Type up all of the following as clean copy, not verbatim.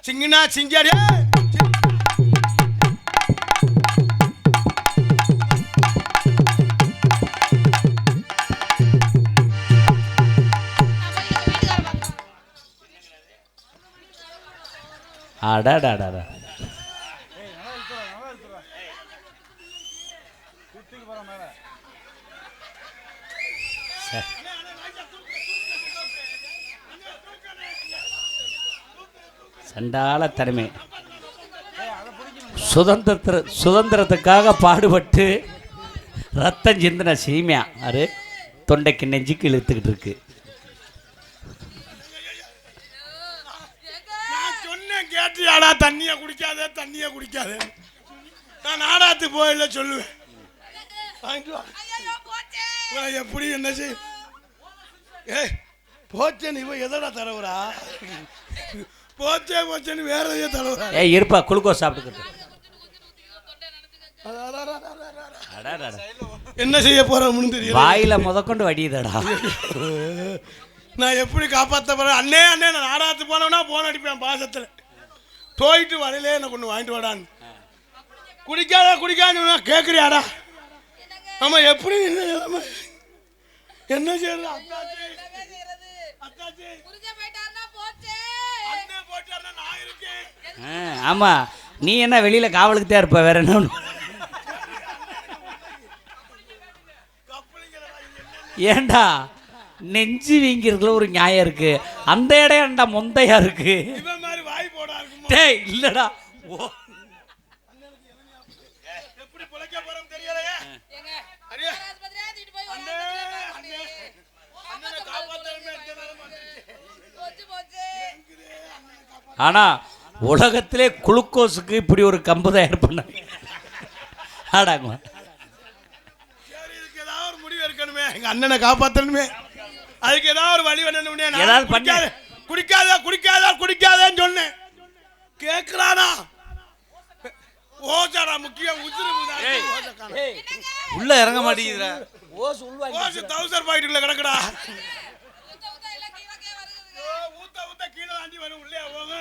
சிங்கினா சிங்காடி அடாடாடா சண்டால தனிமை. சுதந்திரத்துக்காக பாடுபட்டு ரத்தம் சிந்தின சீமையா அது தொண்டைக்கு நெஞ்சுக்கு இழுத்துக்கிட்டு இருக்கு. நான் சொன்னேன் கேட்டியாடா, தண்ணியை குடிக்காத தண்ணியை குடிக்காத. நான் நாடாத்து போயில சொல்லுவேன். எப்படி என்ன செய் போச்சேன்னு இவன் எதோட தரவுரா? போச்சே போச்சேன்னு வேற எதையோ தரவுரா? இருப்பா குளுக்கோஸ் சாப்பிட்டுக்கிட்டு என்ன செய்ய போறோம்னு தெரியல. வாயில முதற்கொண்டு வடியுதடா. நான் எப்படி காப்பாற்ற போறேன்? அண்ணே அண்ணே, நான் நாடாத்து போனோம்னா போன் அடிப்பேன் பாசத்தில். போயிட்டு வழியிலே என்ன கொண்டு வாங்கிட்டு வாடான்னு. குடிக்காத குடிக்காதுன்னா கேட்குறியாடா? ஆமா, எப்படி என்ன செய்யறது? ஆமா, நீ என்ன வெளியில காவலுக்கு தான் இருப்ப, வேற என்ன? ஏண்டா நெஞ்சு வீங்கிறதுல ஒரு நியாயம் இருக்கு, அந்த இடம் ஏன்டா மொந்தையா இருக்கு? டேய் இல்லடா, ஆனா உலகத்திலே குளுக்கோஸுக்கு இப்படி ஒரு கம்பு தயார் பண்ண ஆடாங்க. இதுக்கு ஏதாவது ஒரு முடிவு இருக்கணுமே, எங்க அண்ணனை காப்பாற்றணுமே, அதுக்கு ஏதாவது ஒரு வழி பண்ணணுமே. ஏதாவது பண்ண குடிக்காத குடிக்காத குடிக்காதன்னு சொன்னேன், கேட்கிறானா? ஓசாரா முக்கியம், உசுறு உள்ள இறங்க மாட்டேங்குதுடா. ஓஸ் உள்வாங்கி 1000 பாக்கெட்டுக்குள்ள கிடக்குடா. ஊத்த ஊத்த கீழே தாண்டி வரும், உள்ளே போங்க.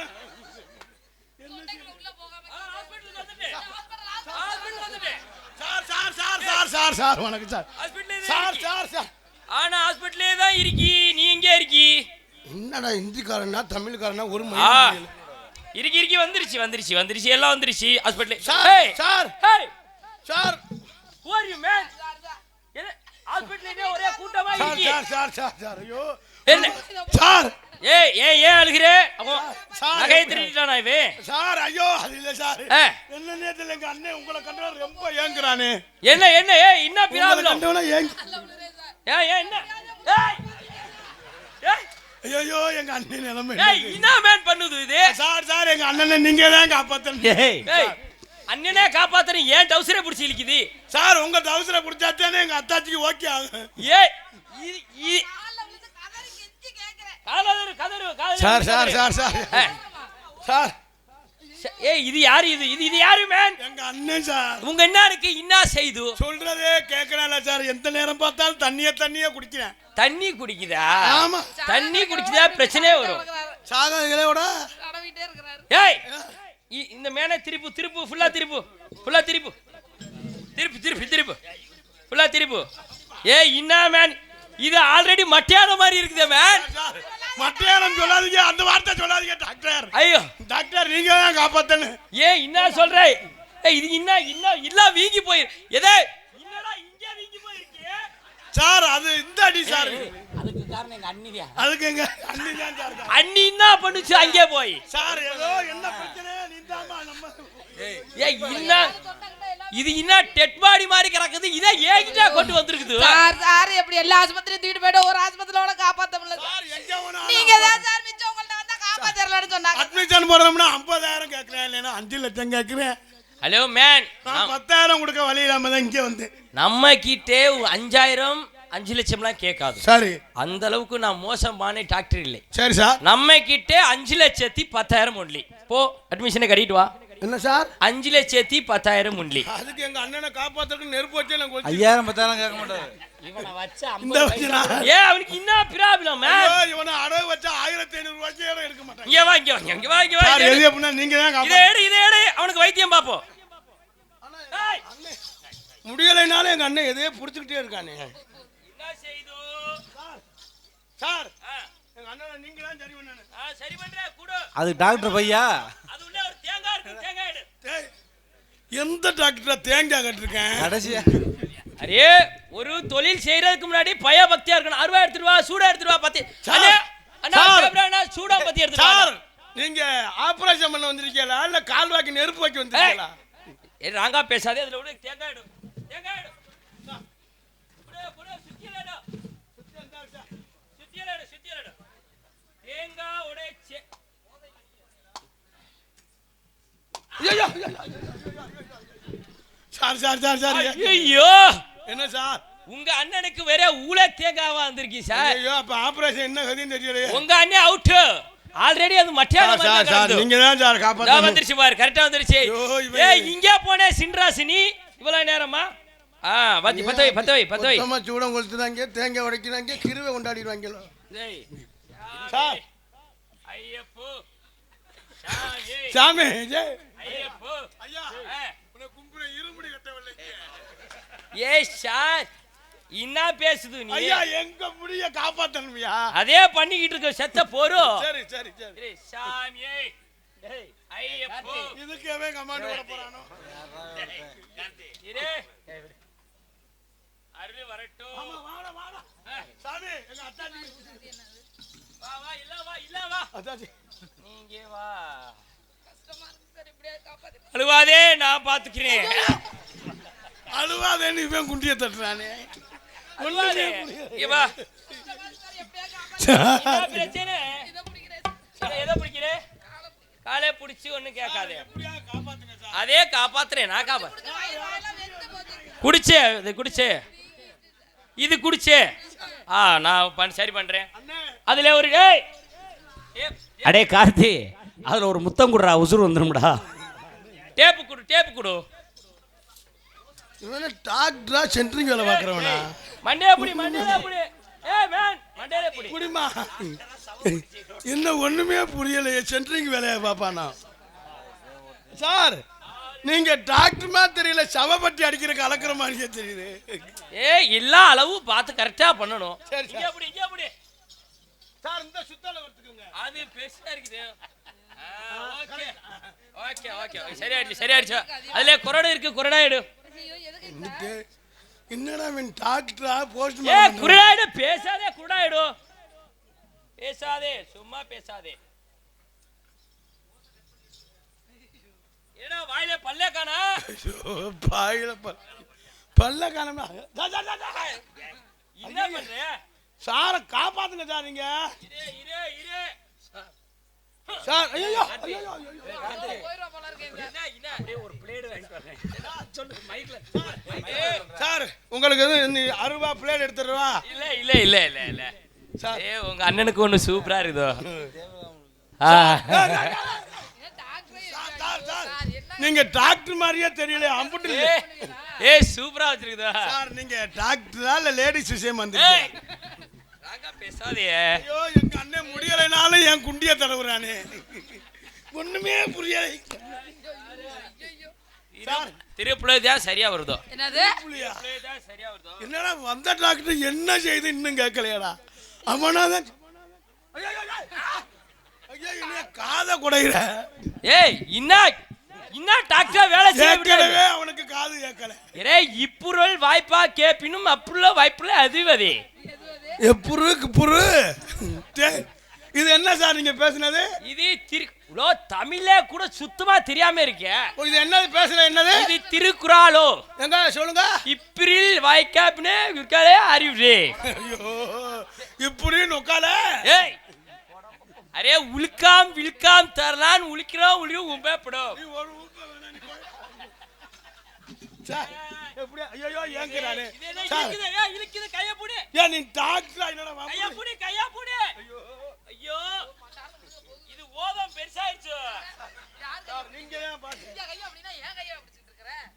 சார் வணக்கம் சார். சார் சார் சார் ஆனா ஹாஸ்பிடல்லே தான் இருக்கி, நீ எங்க இருக்கி? என்னடா ஹிந்திக்காரனா தமிழ்காரனா ஒரு இருக்கி இருக்கி வந்துருச்சு வந்துருச்சு வந்துருச்சு எல்லாம் வந்துருச்சு ஹாஸ்பிடல்ல. Sir sir sir who are you man? என்ன ஹாஸ்பிடல்லே ஒரே கூட்டமா இருக்கி? சார் சார் சார் சார் ஐயோ என்ன சார்? ஏய் அழுகிறே? நகை திருடிட்டானா இவன்? சார் ஐயோ அது இல்ல சார், என்ன நேத்துல எங்க அண்ணன் உங்களை கண்டா ரொம்ப ஏங்குறானே. என்ன என்ன ஏய் என்ன பிராப்ளம்? கண்டவனா ஏங்க ஏய் என்ன ஐயோ எங்க அண்ணன் நிலைமை என்ன மேன் பண்ணுது இது? சார் சார் எங்க அண்ணனை நீங்க தான் காப்பாத்தணும். ஏய் அண்ணனே காப்பாத்தணும், ஏன் டவுசரே பிடிச்சி இழுக்குது? சார் உங்க டவுசரை பிடிச்சாத்தானே எங்க அத்தாச்சிக்கு ஓகே ஆகும். ஏய் sir sir sir sir sir ஏய் இது யாரு? இது யாரு மேன்? எங்க அண்ணன் சார். உங்க அண்ணனுக்கு என்ன செய்து? சொல்றதே கேட்கறல சார், எந்த நேரம் பார்த்தாலும் தண்ணியே குடிக்கிறேன். தண்ணி குடிக்குதா? ஆமா தண்ணி குடிக்குதா பிரச்சனையே வரும். சாதனைகளோட ஏய் இந்த மேனை திருப்பு ஃபுல்லா திருப்பு ஃபுல்லா திருப்பு. ஏய் என்ன மேன், இது ஆல்ரெடி மட்டையான மாதிரி இருக்குது மேன். மட்டையானம் சொல்லாதீங்க, அந்த வார்த்தை சொல்லாதீங்க டாக்டர். ஐயோ டாக்டர் நீங்க தான் காப்பாத்தணும். ஏய் என்ன சொல்ற? இது இல்ல வீங்கி போயிரு. எதே என்னடா இங்க வீங்கி போயிருக்கு சார்? அது இந்த அடி சார். அதுக்கு காரணம் எங்க அண்ணியா. அதுக்கு எங்க அண்ணி தான் சார். அண்ணி என்ன பண்ணுச்சு அங்கே போய்? சார் ஏதோ என்ன பிரச்சனை நீந்தாமா நம்ம. ஏய் இது என்ன டெட் பாடி மாதிரி கிடக்குது, இத ஏகிட்டா கொண்டு வந்திருக்குது. சார் எப்படி எல்லா ஆஸ்பத்திரியும் தூக்கிட்டு போய்ட்டு ஒரு ஆஸ்பத்திரியோட காப்பாத்த முடியல சார். எங்க போனா நீங்க தான் சார் மிச்சம் உங்கள்ட்ட வந்தா காப்பாத்தறலன்னு சொன்னாங்க. அட்மிஷன் போறோம்னா 50,000 கேக்குறேன், இல்லனா 5 லட்சம் கேக்குறேன். ஹலோ மேன், நான் 10,000 கொடுக்க வழி இல்லாம தான் இங்க வந்து. நம்ம கிட்டே 5000 5 லட்சம்லாம் கேட்காது. சரி, அந்த அளவுக்கு நான் மோசமான டாக்டர் இல்லை. சரி சார். நம்ம கிட்டே 5,10,000 ஒன்லி. போ அட்மிஷனை கட்டிட்டு வா. என்ன சார் 5,10,000 முன்லி. அதுக்கு எங்க அண்ணனை காப்பாத்துறதுக்கு நெருப்பு வச்சு நான் 5000 10,000 கேட்க மாட்டாரு. இவனை வச்ச இந்த வச்சுனா ஏ அவனுக்கு என்ன ப்ராப்ளம் இவனை அடகு வச்சா 1500 ரூபாய்க்கு எடுக்க மாட்டாங்க. இங்க வா இங்க வா இங்க வா இங்க வா. சார் எது எப்படின்னா நீங்க தான் இதை எடு அவனுக்கு வைத்தியம் பாப்போம். முடியலைனாலும் எங்க அண்ணன் எதையே புடிச்சுக்கிட்டே இருக்கானே. என்ன செய்து சார் எங்க அண்ணனை நீங்க தான் சரி பண்ணணும். சரி பண்றேன் கூடு. அது டாக்டர் பையா. அது உள்ள ஒரு தேங்காய் இருக்கு, தேங்காய் எடு. டேய் எந்த டாக்டரா தேங்காய் கட்டிருக்கேன் கடைசியா அரே ஒரு தொழில் செய்யறதுக்கு முன்னாடி பயபக்தியா இருக்கணும். அருவா எடுத்துட்டு வா, சூடா எடுத்துட்டு வா. பத்தி அண்ணே அண்ணா கேப்ரனா சூடா பத்தி எடுத்துட்டு வா. சார் நீங்க ஆபரேஷன் பண்ண வந்திருக்கீங்களா இல்ல கால் வாக்கி நெருப்பு வைக்க வந்திருக்கீங்களா? ஏ ராங்கா பேசாதே. அதுல உள்ள தேங்காய் எடு, தேங்காய் எடு. புட சுத்தியல எடு, சுத்தியல எடு, சுத்தியல எடு. தேங்காய் உடைச்சே. ஐயோ சார் சார் சார் சார் ஐயோ என்ன சார் உங்க அண்ணனுக்கு வேற ஊள தேங்காவா வந்திருக்கி சார். ஐயோ அப்ப ஆபரேஷன் என்ன கதைன்னு தெரியலையே. உங்க அண்ணன் அவுட் ஆல்ரெடி. அது மட்டியான சார் சார் நீங்க தான் சார் காப்பாத்தணும். வந்துருச்சு பாரு, கரெக்டா வந்துருச்சு. ஏய் இங்க போனே சின்ராசினி இவ்வளவு நேரமா? பத்தி பத்தவை பத்தவை பத்தவை சும்மா சூடம் கொளுத்துறாங்க, தேங்காய் உடைக்கிறாங்க, கிருவை கொண்டாடிடுவாங்களோ. டேய் சார் ஐயப்போ சாமி ஜெய் ஐயப்போ ஐயா உன்னை கும்புற இருமுடி கட்டவில்லை. ஏய் சார் என்ன பேசுது நீ? ஐயா எங்க முடிய காப்பாத்தணும்யா. அதே பண்ணிக்கிட்டு இருக்க செத்த போறோ. சரி சரி சரி சாமி ஏய் ஐயப்போ இதுக்கவே கமாண்ட் வர போறானோ. இரே அருள் வரட்டும். ஆமா வாடா வாடா சாமி எங்க அத்தாச்சி வா வா இல்ல வா அத்தாச்சி நீங்க வா. கஷ்டமா இருக்கு சார், இப்படியே காப்பாத்து. அழுவாதே நான் பாத்துக்கிறேன். அழுவாதேன்னு இவன் குண்டிய தட்டுறானே. அழுவாதே இங்க வா. கஷ்டமா இருக்கு சார், எப்படியே காப்பாத்து. என்ன பிரச்சனை? இதை பிடிக்கிறேன் சார். எதை பிடிக்கிறே? காலே பிடிச்சி ஒன்னும் கேட்காதே. எப்படியா காப்பாத்துங்க சார். அதே காப்பாத்துறேன் நான் காப்பாத்து. வாயெல்லாம் வெந்து போச்சு. குடிச்சே இது குடிச்சே இது குடிச்சே. நான் சரி பண்றேன். அதுல ஒரு ஏய் அடே கார்த்தி, அதுல ஒரு முத்தம் குடுறா, உசுறு வந்துரும்டா. டேப்பு குடு, டேப்பு குடு. இவன டாக்டரா சென்ட்ரிங் வேலை பார்க்கறவனா? மண்டையே புடி, மண்டையே புடி. ஏய் மேன் மண்டையே புடி. புடிமா. என்ன ஒண்ணுமே புரியலையே, சென்ட்ரிங் வேலையை பாப்பானா? சார் நீங்க டாக்டர்மா தெரியல, சவப்பட்டி அடிக்கிற கலக்கிற மாதிரியே தெரியுது. ஏய் எல்லா அளவும் பார்த்து கரெக்டா பண்ணணும். சரி இங்க புடி, இங்க புடி. சார் இந்த சுத்தல எடுத்துக்கங்க. அது பெருசா இருக்குது. ஓகே ஓகே ஓகே சரியாயிடுச்சு சரியாயிடுச்சு. அதுல குரடை இருக்கு, குரடா எடு. ஐயோ எதுக்கு என்னடா இவன் டாக்டரா போஸ்ட் ஏய் குரடா எடு. பேசாதே, குரடா எடு. பேசாதே, சும்மா பேசாதே. ஏடா வாயில பல்லே காணா? பாயில பல்ல காணமா. என்ன பண்ற? சார காப்பாத்துங்க சார் நீங்க. இரு இரு சார் ஐயோ ஐயோ போயிரோ போல இருக்கேங்க. என்ன அப்படியே ஒரு பிளேட் வாங்கிட்டு வரேன். சொல்லு மைக்ல. சார் உங்களுக்கு எது அருவா பிளேட் எடுத்துறவா? இல்ல இல்ல இல்ல இல்ல இல்ல சார் ஏய் உங்க அண்ணனுக்கு ஒன்னு சூப்பரா இருக்குதோ. நீங்க டாக்டர் மாதிரியே தெரியல, அம்புட்டு இல்ல. ஏய் சூப்பரா வச்சிருக்குதா சார் நீங்க டாக்டரா இல்ல லேடிஸ் விஷயம் வந்திருக்கீங்க? ராங்கா பேசாதே. ஐயோ எங்க அண்ணன் முடியலைனாலும் என் குண்டிய தடவுறானே, ஒண்ணுமே புரியலை. சார் திருப்புலதான் சரியா வருதோ? என்னது புரியா? திருப்புலதான் சரியா வருதோ? என்னடா வந்த டாக்டர் என்ன செய்து இன்னும் கேட்கலையாடா? அவனாதான் ஐயா என்ன காதை குடையிற? ஏய் இன்னா டாக்டர் வேலை கேட்கலவே, செய்யவே அவனுக்கு காது கேட்கல. ஏய் இப்புறல் வாய்ப்பா கேப்பினும் அப்புள்ள வாய்ப்புல அதுவதே. எப்புரு குப்புரு. இது என்ன சார் நீங்க பேசுனது? இது தமிழே கூட சுத்தமா தெரியாம இருக்கே. இது என்னது பேசுற? என்னது இது திருக்குறாளோ? எங்க சொல்லுங்க. இப்பிரில் வாய்க்காப்னே இருக்காலே அறிவுடே. ஐயோ இப்படி நொக்கால. ஏய் அரே உல்காம் வில்காம் தரலான் உலிக்கிறோம் உலியு உம்பேப்படும். நீ ஒரு ஊக்க வேணா நீ. சார் எப்படி ஐயோ ஏங்கறானே சார்? இழுக்குது கைய புடி. ஏன் நீ டாக்டரா என்னடா வா? கைய புடி, கைய புடி. ஐயோ ஐயோ இது ஓதம் பெருசாயிடுச்சு. சார் நீங்க ஏன் பாத்து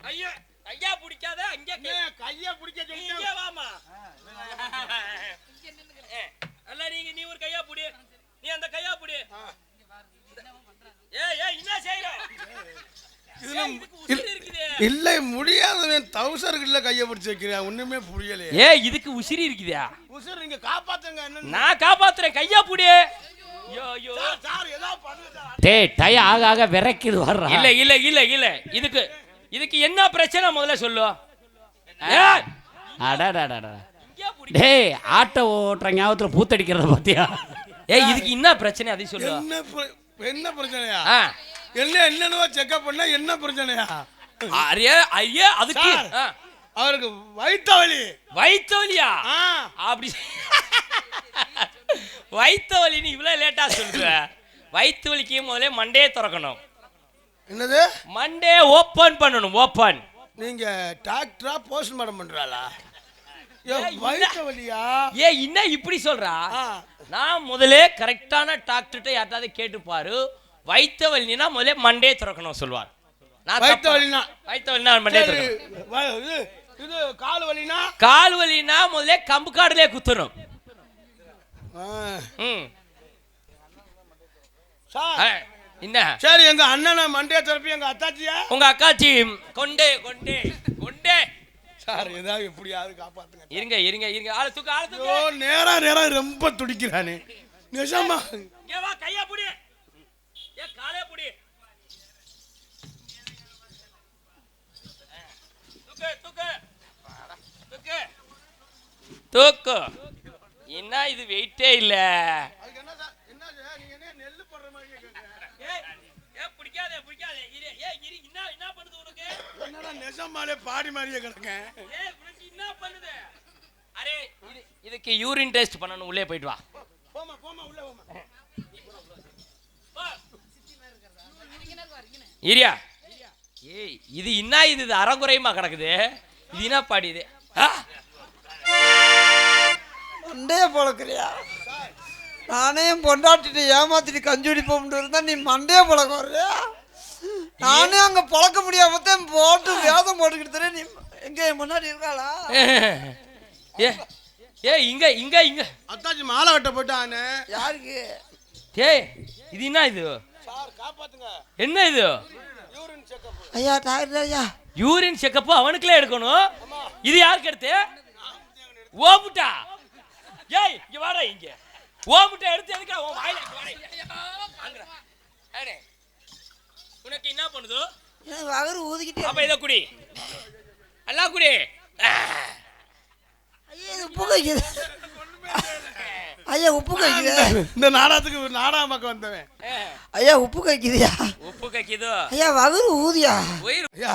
ஐயா ஐயா பிடிக்காத அங்கே கையை பிடிக்க சொல்லி இங்கே வாமா அல்ல நீ ஒரு கையா புடி நீ அந்த கையா புடி ஏய் என்ன செய்யற இல்ல முடியாதவன் தவுசர்கிட்ட கையை பிடிச்சு வைக்கிறேன் ஒண்ணுமே புரியலையே. ஏய் இதுக்கு உசிரி இருக்குதா? உசிர் நீங்க காப்பாத்துங்க. என்ன நான் காப்பாத்துறேன் கையா புடி. ஐயோ சார் ஏதோ பண்ணுங்க சார். டேய் டை ஆக ஆக விரைக்குது வர்றா. இல்ல இதுக்கு என்ன பிரச்சனை முதல்ல சொல்லு. அடடடடா. டேய் ஆட்டோ ஓட்டுற ஞாபகத்துல பூத்தடிக்கிறத பாத்தியா? ஏய் இதுக்கு என்ன பிரச்சனை அதை சொல்லு. என்ன பிரச்சனையா? என்னன்னு செக்அப் பண்ணா என்ன பிரச்சனையா? ஐயா அதுக்கு அவருக்கு வயிற்று வலியா? அப்படி வயிற்று வலின்னு இவ்வளவு லேட்டா சொல்ற. வயிற்று வலிக்கு முதல்ல மண்டே திறக்கணும். என்னது? மண்டே ஓபன் பண்ணணும். ஓபன். நீங்க டாக்டரா போஸ்ட்மார்ட்டம் பண்றாளா? வயிற்று வலியா? என்ன இப்படி சொல்றா? நான் முதல்ல கரெக்டான டாக்டர்கிட்ட யார்ட்டாவது கேட்டு பாரு. வயிற்று வலினா முதல்ல மண்டே திறக்கணும் சொல்வார். வயிற்று வலினா மண்டே திறக்கணும். இது கால் வலினா முதல்ல கம்பு காடுலே குத்தணும். என்ன சரி எங்க அண்ணனை மண்டே திறப்பி எங்க அத்தாச்சியா? உங்க அக்காச்சி கொண்டே சார் ஏதாவது எப்படியாவது காப்பாத்துங்க. இருங்க ஆளு தூக்கு. நேரா ரொம்ப துடிக்கிறானே நிஜமா. இங்க வா கையா புடி. காலே புடி. தூக்கு. என்ன இது வெயிட்டே இல்ல. பாடி மாதிரியே கிடக்க. இதுக்கு யூரின் டெஸ்ட் பண்ணணும். உள்ளே போயிட்டு வா. இரியா ஏய் இது என்ன இது அறங்குறையுமா கிடக்குது. இது என்ன பாடி இது? மண்டையே பழக்கிறியா? நானே பொண்டாட்டிட்டு ஏமாத்திட்டு கஞ்சுடி போட்டு இருந்தா நீ மண்டையே பழக்க வர்றியா? நானே அங்க பழக்க முடியாமத்தான் போட்டு வேதம் போட்டுக்கிட்டு நீ எங்க முன்னாடி இருக்காளா? இங்க அத்தாச்சி மாலை கட்ட போயிட்டானே. யாருக்கு? ஏய் இது என்ன இது? சார் காப்பாத்துங்க. என்ன இது? Urine checkup. ஐயா டாக்டர் ஐயா யூரின் செக்கப் அவனுக்குள்ளே எடுக்கணும். இது யாருக்கு எடுத்து? ஓமுட்டா. ஏய் இங்க வாடா இங்க. ஓமுட்டா எடுத்து எதுக்கு உன் வாயில வாடா. அடே உனக்கு என்ன பண்ணுது? வகரு ஊதிக்கிட்டே. அப்ப இத குடி. அல்லா குடி. ஐயா உப்பு கைக்குது. ஐயா உப்பு கைக்குது. இந்த நாடகத்துக்கு நாடகமாக்க வந்தவன். ஐயா உப்பு கைக்குதுயா. உப்பு கைக்குது. ஐயா வகரு ஊதியா. ஐயா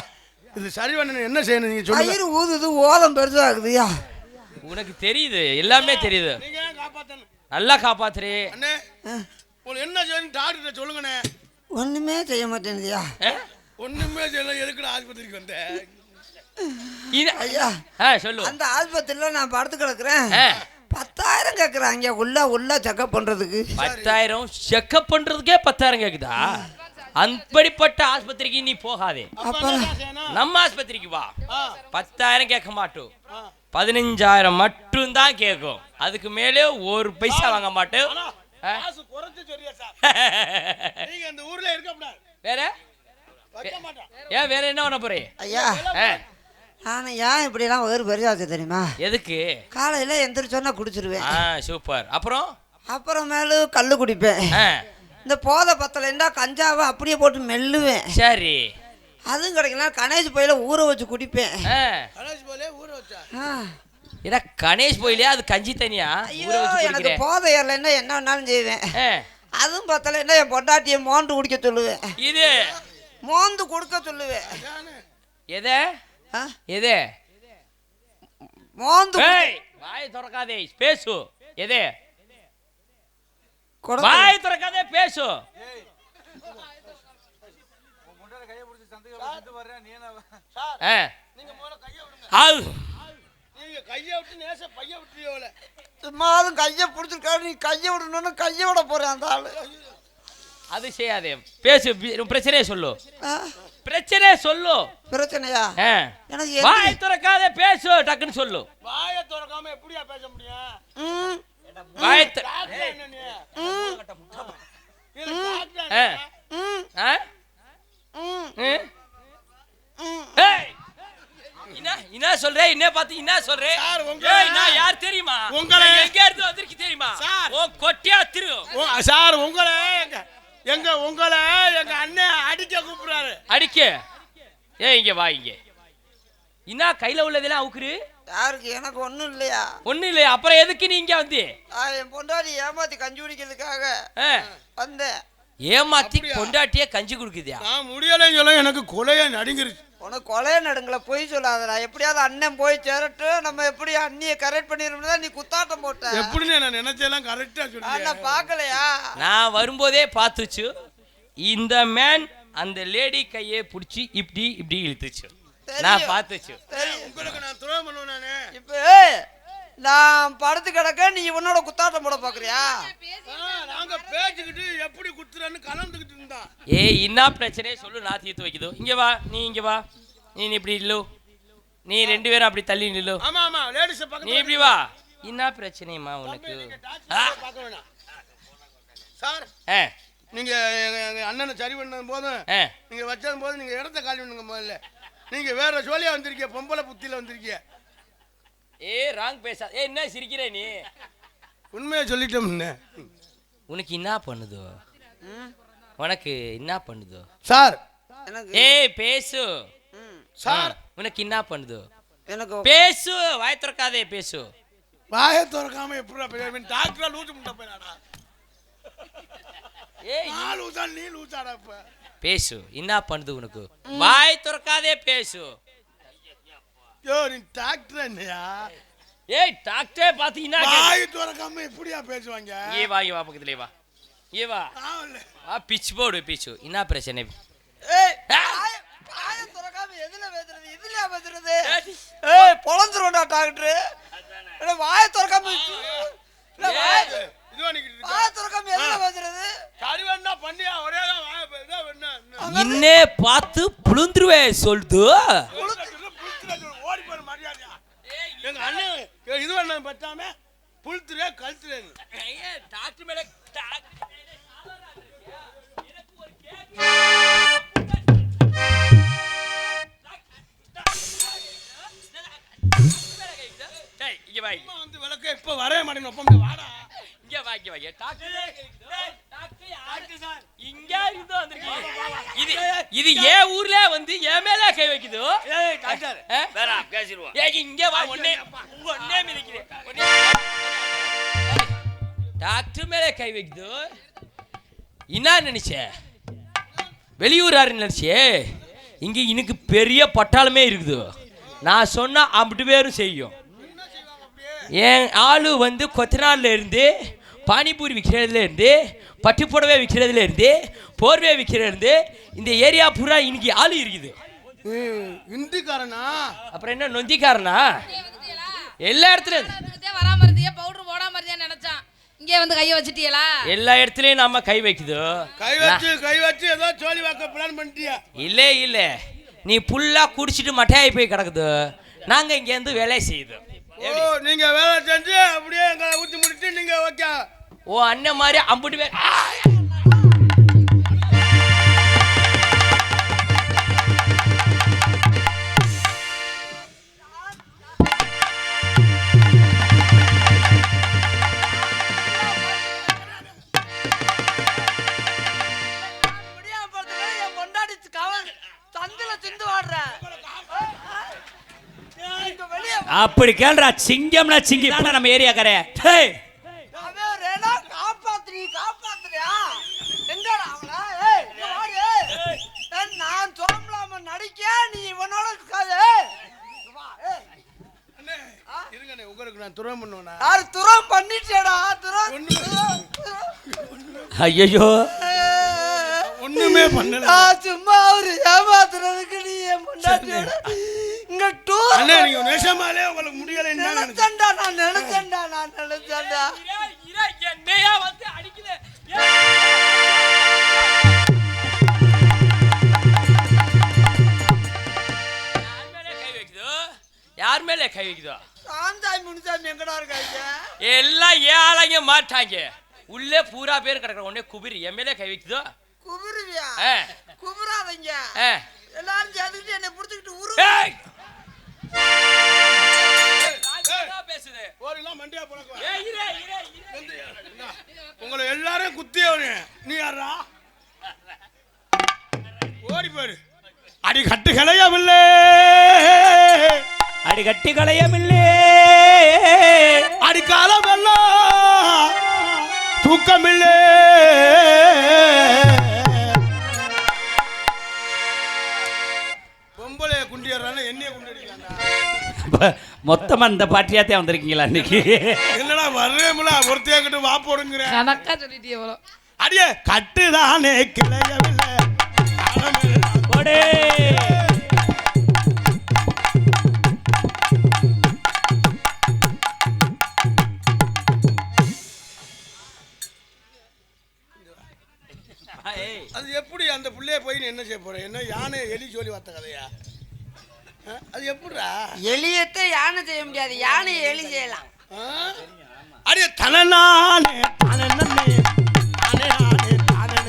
இது சரி பண்ண என்ன செய்யணும் நீங்க சொல்லுங்க. வயிறு ஊதுது ஓதம் பெருசாகுதுயா. உனக்கு தெரியுது எல்லாமே தெரியுது. நீங்க காப்பாத்தணும். நல்லா காப்பாத்துறே. அண்ணே உங்களுக்கு என்ன செய்யணும் டாக்டர் சொல்லுங்கண்ணே. ஒண்ணுமே செய்ய மாட்டேங்குதுயா. ஒண்ணுமே செய்யல. எதுக்கு ஆஸ்பத்திரிக்கு வந்தேன்? ஐயா சொல்லு. அந்த ஆஸ்பத்திரியில நான் படுத்து கிடக்குறேன். 10,000 கேக்குறாங்க உள்ள செக்அப் பண்றதுக்கு. 10,000 செக்அப் பண்றதுக்கே 10,000 கேக்குதா? அப்படிப்பட்ட ஆஸ்பத்திரிக்கு நீ போகாதே. நம்ம ஆஸ்பத்திரிக்கு வா. 10,000 கேட்க மாட்டோம். 15,000 மட்டும் தான் கேட்கும். அதுக்கு மேலே ஒரு பைசா வாங்க மாட்டோம். வேற ஏன் வேற என்ன பண்ண போறே? ஐயா நான் ஏன் இப்படி எல்லாம் வயிறு பெரியாச்சு தெரியுமா? எதுக்கு? காலையில எந்திரிச்சோன்னா குடிச்சிருவேன். சூப்பர். அப்புறமேலு கல்லு குடிப்பேன். இந்த போதை பத்தலைன்னா கஞ்சாவை அப்படியே போட்டு மெல்லுவேன். சரி அதுவும் கிடைக்கலாம். கணேஷ் போயில ஊற வச்சு குடிப்பேன். கணேஷ் போயிலே அது கஞ்சி தனியா? எனக்கு போதை ஏறலைன்னா என்ன வேணாலும் செய்வேன். அதுவும் பத்தலைன்னா என் பொண்டாட்டியை மோந்து குடிக்க சொல்லுவேன். இது மோந்து கொடுக்க சொல்லுவேன். எதை எதே மோந்து வாயை திறக்காதே பேசு. எதே வாயை திறக்காதே பேசு. சும்மாதும் கையை பிடிச்சிருக்காரு. நீ கையை விடணும்னு கையை விட போறேன் அந்த ஆளு. அது செய்யாதே. பேசு பிரச்சனையே சொல்லு. பிரச்சனை சொல்லு. பிரச்சனையா? ஆ. எனக்கு வாய் திறக்காத பேசு, டக்குன்னு சொல்லு. வாயை திறக்காம எப்படியா பேச முடியும்? ம், வாய் டாக்டர் என்ன நீ? ம், இது டாக்டர் ஆ. என்ன? ம், ஆ? ம், ம்? ம். ஏய், என்ன சொல்றே? என்ன பார்த்து என்ன சொல்றே? சார், உங்களை- ஏய், நான் யார் தெரியுமா? உங்களை- நான் எங்க இருந்து வந்திருக்கு தெரியுமா? சார். ஓ கொட்டியா திரு. சார் உங்களை உங்களை எங்க அண்ணன் அடிக்க கூப்பிடுறாரு. அடிக்க. ஏய் இங்க வா இங்க. என்ன கையில உள்ளதெல்லாம் அவுக்குரு? யாருக்கு? எனக்கு ஒண்ணும் இல்லையா? ஒண்ணும் இல்லையா? அப்புறம் எதுக்கு நீ இங்க வந்து? என் பொண்டாடி ஏமாத்தி கஞ்சி குடிக்கிறதுக்காக ஆ. வந்தேன். ஏமாத்தி அப்படியா? பொண்டாட்டியே கஞ்சி குடுக்குதியா? நான் முடியலைன்னு சொல்ல எனக்கு கொலைய நடுங்கிருச்சு. உனக்கு கொலைய நடுங்கள பொய் சொல்லாதடா. எப்படியாவது அண்ணன் போய் சேரட்டு, நம்ம எப்படி அண்ணியை கரெக்ட் பண்ணிருந்தா நீ குத்தாட்டம் போட்ட. எப்படின்னு நான் நினைச்செல்லாம் கரெக்டா சொன்னேன். நான் பார்க்கலையா? நான் வரும்போதே பார்த்துச்சு. இந்த மேன் அந்த லேடி கையை பிடிச்சி இப்படி இப்படி இழுத்துச்சு. நான் தெரியும். பார்த்துச்சு. தெரியும். உங்களுக்கு நான் துரோகம் பண்ணுவேன் நானு. இப்ப நான் படுத்து கிடக்க, நீ உன்னோட குத்தாட்டம் போட பாக்குறியா? நாங்க பேசிக்கிட்டு எப்படி குத்துறன்னு கலந்துக்கிட்டு இருந்தா. ஏய் என்ன பிரச்சனையே சொல்லு, நான் தீர்த்து வைக்குதோ. இங்க வா, நீ இங்க வா. நீ இப்படி இல்லோ, நீ ரெண்டு பேரும் அப்படி தள்ளி நில்லு. ஆமா ஆமா லேடிஸ் நீ பக்கத்துல இப்படி வா. என்ன பிரச்சனைமா உனக்கு? பார்க்க வேணாம். சார் ஆ, நீங்க எங்க அண்ணனை சரி பண்ணது போதும், ஆ. நீங்க வச்சது போதும், நீங்க இடத்த காலி பண்ணுங்க முதல்ல. நீங்க வேற சோழியா வந்திருக்கீங்க, பொம்பளை புத்தியில வந்திருக்கீங்க. ஏய் ராங் பேசா. ஏய் என்ன சிரிக்கிற நீ? உண்மையை சொல்லிட்டோம்னு. உனக்கு என்ன பண்ணுதோ? உனக்கு என்ன பண்ணுதோ? சார் எனக்கு ஏய் பேசு. சார் உனக்கு என்ன பண்ணுதோ? எனக்கு பேசு, வாய் திறக்காதே பேசு. வாயை திறக்காம எப்படி டாக்டரா லூசு முட்டை போயிடாடா. ஏய் நான் லூசா நீ லூசாடா இப்ப. பேசு, என்ன பண்ணுது உனக்கு? வாய் திறக்காதே பேசு. யோ நீ டாக்டர் என்னையா? ஏய் டாக்டர் பாத்தீங்கன்னா வாய் திறக்காம எப்படியா பேசுவாங்க? ஏ வா, வா பக்கத்துல வா. ஏ வா. நான் இல்ல. வா பிச் போடு பிச்சு. என்ன பிரச்சனை? ஏய் வாய திறக்காம எதுல பேசுறது? இதுலயா பேசுறது? ஏய் பொளந்துறோம்டா டாக்டர். அட வாய திறக்காம இதுவா நிக்கிட்டு இருக்க? வாய திறக்காம எதுல பேசுறது? சரி வேணா பண்ணியா ஒரே தான் வாயை பேசுதா வேணா. இன்னே பார்த்து புழுந்துருவே சொல்லுது. ஓடி போற மரியாதையா? எங்க அண்ணன் இது வேணா பத்தாம புழுத்துறே கழுத்துறேன்னு. டாக்டர் மேல இங்க வா. அம்மா வந்து விளக்க இப்ப வரவே மாட்டேங்க. ஒப்பம் வாடா. இங்க வா, இங்க வா. டாக்டர் சார் இங்க இருந்து வந்திருக்கீங்க. இது ஏன் ஊர்ல வந்து என் மேல கை வைக்குது? ஏய் டாக்டர் வேற பேசிடுவோம். ஏய் இங்க வா. ஒண்ணே மிதிக்கிறேன். டாக்டர் மேல கை வைக்குது. என்ன நினைச்ச? வெளியூராரு நினைச்சே? இங்க எனக்கு பெரிய பட்டாளமே இருக்குது. நான் சொன்னா அம்பிட்டு பேரும் செய்யும். என் ஆளு வந்து கொத்தனார்ல இருந்து, பானிபூரி விற்கிறதுல இருந்து, பட்டு புடவை விற்கிறதுல இருந்து, போர்வை விற்கிறதுல இருந்து, இந்த ஏரியா பூரா இன்னைக்கு ஆளு இருக்குது. இந்திக்காரனா? அப்புறம் என்ன நொந்திக்காரனா? எல்லா இடத்துலயும் வராம இருந்தியா? பவுடர் போடாம இருந்தியா நினைச்சான். இங்கே வந்து கைய வச்சிட்டியலா? எல்லா இடத்துலயும் நம்ம கை வைக்குது. கை வச்சு ஏதோ சோழி வாக்க பிளான் பண்ணிட்டியா? இல்ல நீ புல்லா குடிச்சிட்டு மட்டையாகி போய் கிடக்குது. நாங்க இங்க இருந்து வேலை செய்யுது. ஓ நீங்க வேலை செஞ்சு அப்படியே எங்களை ஊத்தி முடிச்சு நீங்க ஓகே. ஓ அண்ணன் மாதிரி அம்புட்டு பேர். என் பொண்டாடி சந்தில சிந்து வாடுற. வெளியே அப்படி கேள்றா. சிங்கம்னா சிங்கி இப்ப நம்ம ஏரியாக்காரே. காப்பாத்துறியா? எங்கடா அவளா? ஏய் இங்க வாடி. நான் சோம்பலாம நடிக்க நீ இவனோட இருக்காத. வா. ஏய் இருங்கண்ணே உங்களுக்கு நான் துரோகம் பண்ணுவேனா? யார் துரோகம் பண்ணிட்டேடா? ஐயோ ஒண்ணுமே பண்ணல. சும்மா ஒரு ஏமாத்துறதுக்கு நீ என் பொண்டாட்டியோட இங்க டூர். அண்ணே நீங்க நேசமாலே உங்களுக்கு முடியலைன்னு தான் நினைச்சேன். நான் நினைச்சேன்டா. என்னையா வந்து அடிக்குது. யார் மேல கை வைக்குதோ? சாந்தாய் முனிசாமி எங்கடா இருக்காங்க? எல்லாம் ஏழைங்க மாட்டாங்க. உள்ளே பூரா பேர் கிடக்குற உடனே குபிரி என் மேலே கை வைக்குதோ? குபிருவியா? குபிராதீங்க. எல்லாரும் சேர்ந்துட்டு என்னை புடிச்சுக்கிட்டு ஊரு. உங்களை எல்லாரும் குத்தியவனு நீ யாரா? ஓடி போயிரு. அடி கட்டு களையவில்லை, அடி கட்டி களையமில்லே, அடி காலம் எல்லாம் தூக்கமில்லை. பொம்பளைய குண்டியறான என்னைய குண்டியடிக்கிறாங்க. மொத்தமா இந்த பாட்டியாத்தே வந்திருக்கீங்களா இன்னைக்கு? என்னடா வர்றேமுல ஒருத்தைய கிட்ட வா போடுங்கிற கணக்கா சொல்லிட்டே எவ்வளோ அடியே கட்டுதானே கிளையவில்லை. ஓடே அது எப்படி அந்த புள்ளைய போய் நீ என்ன செய்ய போற? என்ன யானை எலி சொல்லி வந்த கதையா? அது எப்படிடா? எலியத்தை யானை செய்ய முடியாது, யானை எலி செய்யலாம். அடியே தனநானே தனனே தானே நானே தானே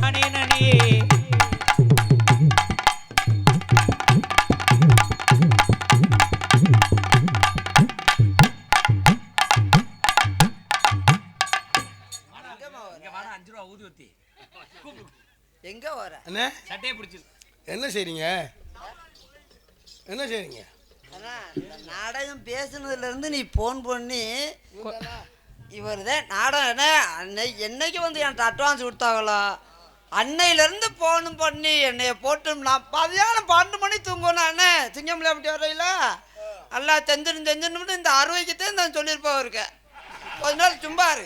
நானே நானே எங்க வர? என்ன சட்டையை பிடிச்சி என்ன செய்றீங்க? என்ன செய்றீங்க? நாடகம் பேசுனதுல இருந்து நீ போன் பண்ணி இவர் தான் நாடகம் என்னைக்கு வந்து என்கிட்ட அட்வான்ஸ் கொடுத்தாங்களோ அன்னையிலேருந்து ஃபோன் பண்ணி என்னைய போட்டு நான் மதியானம் 12 மணி தூங்கணும். அண்ணே சிங்கம்ல அப்படி வரையில எல்லாம் செஞ்சிருந்து இந்த அறுவைக்குத்தான் நான் சொல்லியிருப்போம் இருக்கேன். கொஞ்ச நாள் சும்மா இரு.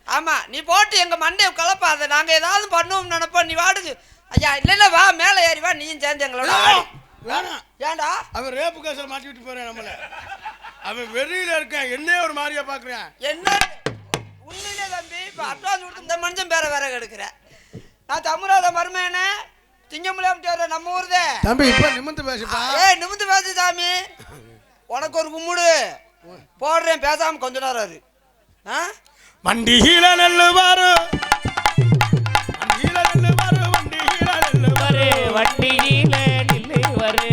ஆமாம், நீ போட்டு எங்கள் மண்டையை கலப்பாத. நாங்கள் ஏதாவது பண்ணுவோம் நினைப்போம். நீ வாடுங்க ஐயா. இல்லை வா, மேலே ஏறி வா, நீயும் சேர்ந்து எங்களோட வேணாம். ஏன்டா? அவன் ரேப்பு கேஸில் மாட்டி விட்டு போறேன் நம்மள. அவன் வெறியில இருக்கான், என்னையே ஒரு மாதிரியா பாக்குறேன். என்ன உண்மையிலே தம்பி, இப்போ அட்வான்ஸ் கொடுத்து இந்த மனுஷன் வேற கெடுக்கிறேன். நான் தமுராத மருமையான திங்கமுலாம் நம்ம ஊருதே தம்பி. இப்ப நிமிந்து பேசுப்பா. நிமிந்து பேசு சாமி. உனக்கு ஒரு கும்பிடு போடுறேன், பேசாம கொஞ்ச நேரம் இரு. வண்டியில நெல்லு பாரு, வண்டியில நெல்லு பாரு, வண்டியில நெல்லு பாரு, வண்டியில நில்லு வரு,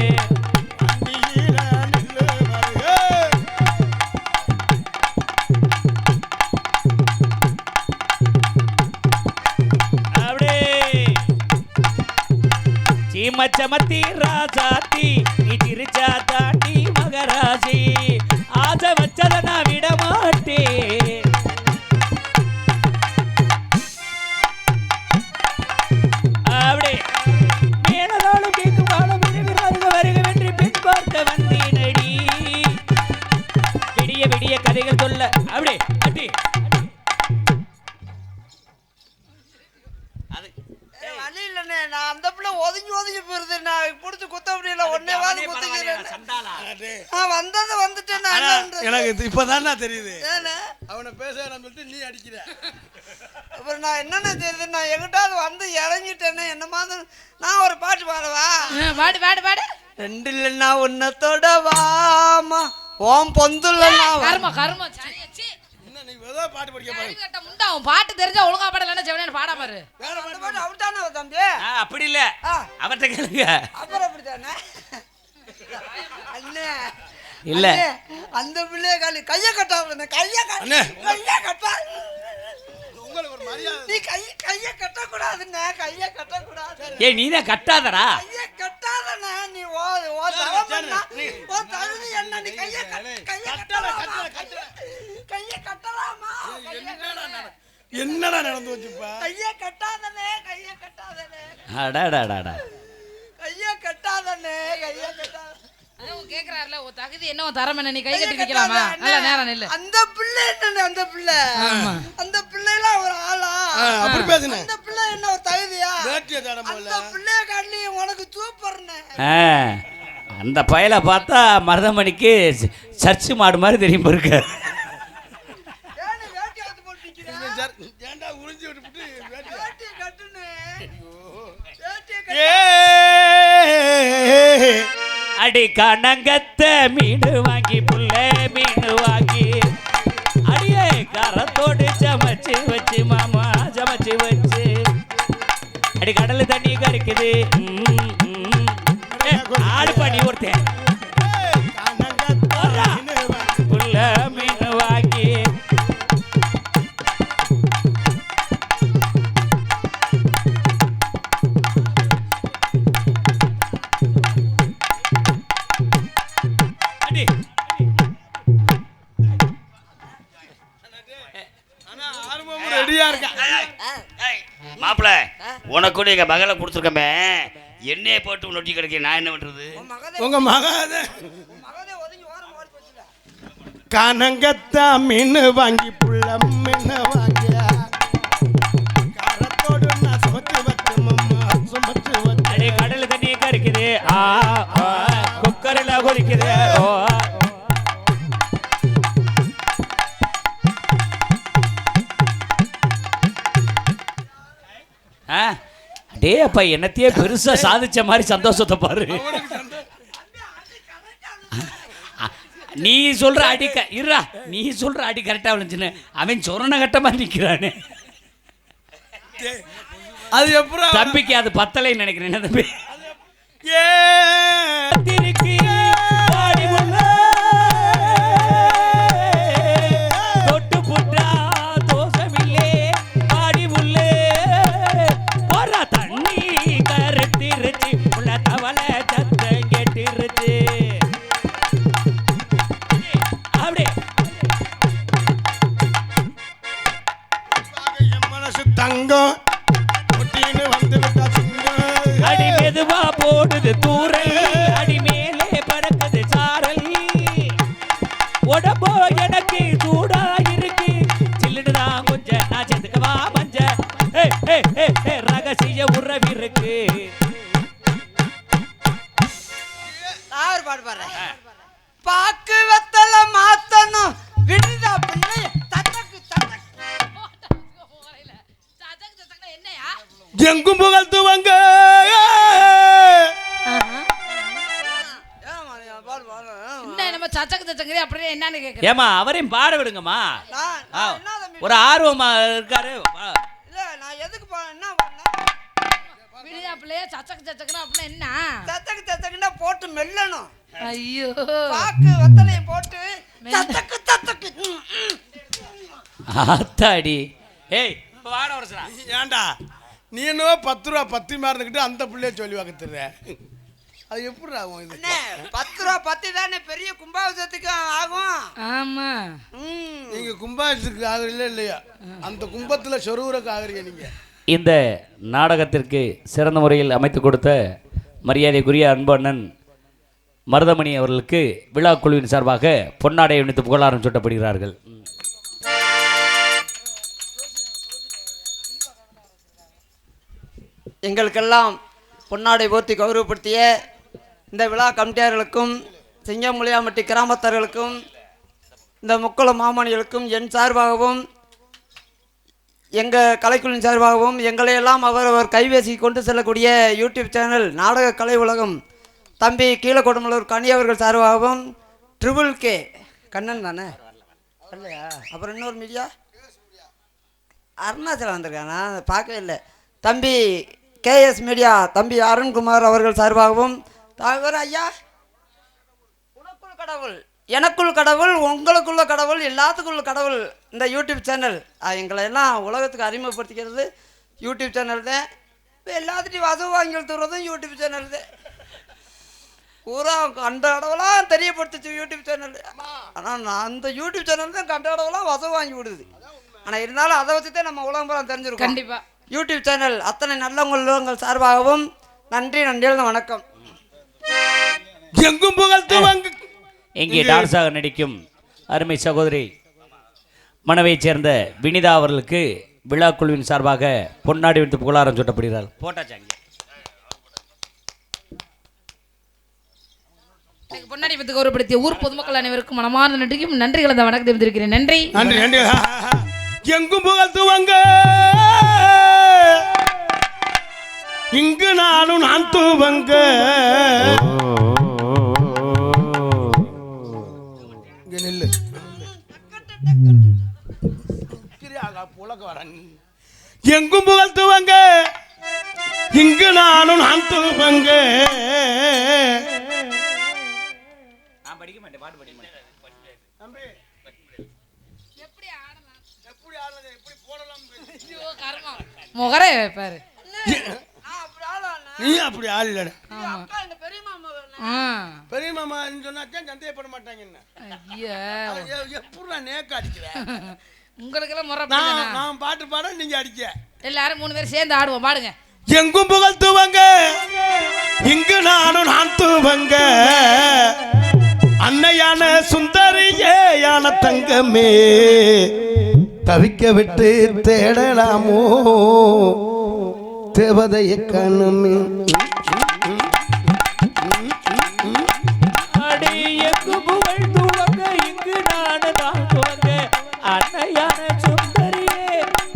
வண்டியில நெல்லு பாரு. அப்படியே சீமச்சமத்தி ராசாத்தி நீ திருச்சா தாண்டி மகராசி ஆசை வச்சத நான் விட மாட்டேன். அப்படியே மேலதாலும் கேட்கும் காலம் வருக வருக வென்று பின் பார்க்க வந்தேனடி. விடிய விடிய கதைகள் சொல்ல அப்படியே அடி வழி இல்லைண்ணே. நான் அந்த பிள்ளை ஒதுங்கி போயிருது. நான் பிடிச்சி குத்த முடியல. ஒன்னே வாது குத்திக்கிறேன். நான் வந்தது வந்துட்டேன். எனக்கு இப்பதான் தெரியுது அவனை பேச சொல்லிட்டு நீ அடிக்கிற. அப்புறம் நான் என்னென்ன தெரியுது, நான் எங்கிட்டாவது வந்து இறங்கிட்டேன்னு என்ன மாதிரி நான் ஒரு பாட்டு பாடுவா. பாடு பாடு பாடு. ரெண்டு இல்லைன்னா உன்னத்தோட வாமா ஓம் பொந்துலன்னா கர்ம கர்ம நீ ஏதோ பாட்டு படிக்க பாரு. முண்டா உன் பாட்டு தெரிஞ்சா ஒழுங்கா பாடலன்னா செவனே பாடாம இரு. அந்த பாட்டு அவர்தானே தம்பி? அப்படி இல்ல அவர்கிட்ட கேளுங்க. அப்புறம் அப்படித்தானே அண்ணே? இல்ல அந்த பிள்ளைய கைய கட்டாத, கைய கட்டா. உங்களுக்கு ஒரு மரியாதை. நீ கைய கட்ட கூடாதுண்ணே, கைய கட்ட கூடாது. ஏய் நீனே கட்டாதடா. கைய கட்டாதண்ணே. நீ ஓ தரமண்ணா ஓ தருது என்ன? நீ கைய கட்டலாமா? கைய கட்டலாமா? என்னடா நடந்து வச்சுப்பா? கைய கட்டாதண்ணே, கைய கட்டாதண்ணே, அடடடடா. கைய கட்டாதண்ணே, கைய கட்டாத. அவன் கேக்குறாருல உன் தகுதி என்ன, உன் தரம் என்ன, நீ கை கட்டி நிக்கலாமா? நல்ல நேரம் இல்ல. அந்த பிள்ளை என்ன? அந்த பிள்ளை அந்த பிள்ளைலாம் ஒரு ஆளா? அப்படி பேசுனே. அந்த பிள்ளை என்ன ஒரு தகுதியா? வேட்டிய தரம் போல. அந்த பிள்ளைய காட்டி உனக்கு சூப்பர்னே. அந்த பயலை பார்த்தா மருதமணிக்கு சர்ச்சு மாடு மாதிரி தெரியும் இருக்க. ஏன்னு வேட்டி ஆத்து போட்டு நிக்கிறேன். ஏன்டா உறிஞ்சி விட்டுட்டு வேட்டி கட்டுனே. வேட்டி ஏ அடி கணங்கத்த மீன் வாங்கி புள்ள மீன் வாங்கி அடியே கரத்தோடு சமைச்சு வச்சு மாமா சமைச்சு வச்சு அடி கடல் தண்ணி கறிக்குது ஆடு பண்ணி ஒருத்தன் புள்ள மீன் வாங்கி மாப்பிள்ள உனக்கு கூட எங்க மகளை கொடுத்துருக்கமே என்னைய போட்டு நொட்டி கிடைக்க நான் என்ன பண்றது? உங்க மக கனங்கத்தா மீன் வாங்கி புள்ள மீன் வாங்கி காரத்தோடு நான் சுமத்து வச்சமம்மா சுமத்து வச்சு கடல் தண்ணி கறிக்குது குக்கரில் கொதிக்குது டே அப்பா என்னத்தையே பெருசா சாதிச்ச மாதிரி சந்தோஷத்தை பாரு. நீ சொல்ற அடி இருடா, நீ சொல்ற அடி கரெக்டா விழுந்துச்சுன்னு அவன் சொரண கட்டமா நிக்கிறானே. அது எப்பரா தம்பிக்கு அது பத்தலைன்னு நினைக்கிறேன். என்ன தம்பி தொட்டு புட்டா தோசமில்லே பாடி முல்லே போற தண்ணி கருத்திருச்சு உள்ள தவளை சத்தம் கேட்டிருச்சு. அப்படியே மனசு தங்கம் வந்து விட்டா அடி மெதுவா போடுது தூரல் அடி மேலே பறக்குது சாரல் உடம்போ எனக்கு சூடா இருக்கு சில்லுடுதான் கொஞ்சம் நான் சேர்த்துக்கவா மஞ்ச ரகசிய உறவு இருக்கு. பாக்கு வெத்தல மாத்தணும் விடுதா பிள்ளை தட்டக்கு தட்டக்கு என்னையா எங்கும் புகழ்த்துவங்க நம்ம சச்சக்கு சச்சங்கரி அப்படியே என்னன்னு கேக்குறேன். ஏமா அவரையும் பாட விடுங்கம்மா. ஒரு ஆர்வமா இருக்காரு. இல்ல நான் எதுக்கு என்ன பண்ணேன் விடுதா பிள்ளைய சச்சக்கு சச்சக்குனா அப்படின்னா என்ன? தத்தக்கு தத்தக்குன்னா போட்டு மெல்லணும். ஐயோ பாக்கு வெத்தலையை போட்டு தத்தக்கு தத்தக்கு ஆத்தாடி. ஏய் வாட வரசனா ஏண்டா நீ என்னவோ 10 ரூபா 10 மாறிக்கிட்டு அந்த பிள்ளைய சொல்லி வாக்குற அது எப்படி ஆகும்? இது 10 ரூபா 10 தானே பெரிய கும்பாபிஷேகத்துக்கு ஆகும். ஆமா நீங்க கும்பாபிஷேகத்துக்கு ஆகுறீங்களா இல்லையா? அந்த கும்பத்துல சொருவுறக்கு ஆகுறீங்க நீங்க. இந்த நாடகத்திற்கு சிறந்த முறையில் அமைத்து கொடுத்த மரியாதைக்குரிய அன்பு அண்ணன் மருதமணி அவர்களுக்கு விழா குழுவின் சார்பாக பொன்னாடை அணிவித்து புகழாரம் சூட்டப்படுகிறார்கள். எங்களுக்கெல்லாம் பொன்னாடை போர்த்தி கௌரவப்படுத்திய இந்த விழா கமிட்டியார்களுக்கும் சிங்கமுளியாம்பட்டி கிராமத்தார்களுக்கும் இந்த முக்குளம் மாமணிகளுக்கும் என் சார்பாகவும் எங்கள் கலைக்குழுவின் சார்பாகவும் எங்களையெல்லாம் அவர் கைவேசி கொண்டு செல்லக்கூடிய யூடியூப் சேனல் நாடக கலை உலகம் தம்பி கீழக்கொடமலூர் கனி அவர்கள் சார்பாகவும் ட்ரிபிள் கே கண்ணன் தானே இல்லையா? அப்புறம் இன்னொரு மீடியா அருணாச்சலம் வந்திருக்கானா பார்க்கவே இல்லை. தம்பி கேஎஸ் மீடியா தம்பி அருண்குமார் அவர்கள் சார்பாகவும் ஐயா உனக்குள் கடவுள் எனக்குள் கடவுள் உங்களுக்குள்ள கடவுள் எல்லாத்துக்குள்ள கடவுள் இந்த யூடியூப் சேனல் எங்களை எல்லாம் உலகத்துக்கு அறிமுகப்படுத்திக்கிறது யூடியூப் சேனல் தான். இப்போ எல்லாத்துட்டையும் வசவு வாங்கி தருவதும் யூடியூப் சேனல் தான். பூரா கண்ட அளவெல்லாம் தெரியப்படுத்துச்சு யூடியூப் சேனல். ஆனால் நான் அந்த யூடியூப் சேனல் தான் கண்ட அளவெல்லாம் வசவு வாங்கி விடுது. ஆனால் இருந்தாலும் அதை வச்சு தான் நம்ம உலகம் தெரிஞ்சிருக்கோம். கண்டிப்பா யூடியூப் சேனல் அத்தனை நல்லவங்கள் சார்பாகவும் நன்றி வணக்கம். எங்கும் புகழ்த்துவங்க. இங்கே டான்ஸாக நடிக்கும் அருமை சகோதரி மனவைச் சேர்ந்த வினிதா அவர்களுக்கு விழா குழுவின் சார்பாக பொன்னாடி வைத்து புகழாரம் சூட்டப்படுகிறார். போட்டாச்சாங்க பொன்னாடி வைத்து கௌரவப்படுத்திய ஊர் பொதுமக்கள் அனைவருக்கும் மனமார்ந்த நன்றியும் நன்றி கலந்த வணக்கம் தெரிவித்திருக்கிறேன். நன்றி நன்றி நன்றி. எங்கும் புகழ்த்துவங்க இங்கு நானும் நான் தூவங்க புழக்க வரேன். எங்கும் புகழ்த்துவங்க இங்கு நானும் நான் துவங்க. நான் படிக்க மாட்டேன், பாட்டு படிக்க மாட்டேன். தம்பி எப்படி ஆடலாம் எப்படி ஆடுறது எப்படி போடலாம்? ஐயோ கர்மம் முகரே வைப்பாரு. நீ அப்படி ஆடலடா. பெரிய மாமா சொன்னாச்சும் சந்தேகப்பட மாட்டாங்க. என்ன ஐயா எப்படி நேக்க அடிக்கிறேன்? உங்களுக்கெல்லாம் முறை நான் பாட்டு பாட நீங்க அடிக்க. எல்லாரும் 3 பேரும் சேர்ந்து ஆடுவோம், பாடுங்க. எங்கும் புகழ் துவங்க இங்கு நானும் நான் துவங்க. அன்னையான சுந்தரியே யான தங்கமே தவிக்க விட்டு தேடலாமோ தேவதைய கண்ணுமே. அடி எங்கு புகழ் துவங்க இங்கு நானு தான் துவங்க. அன்னையான சுந்தரியே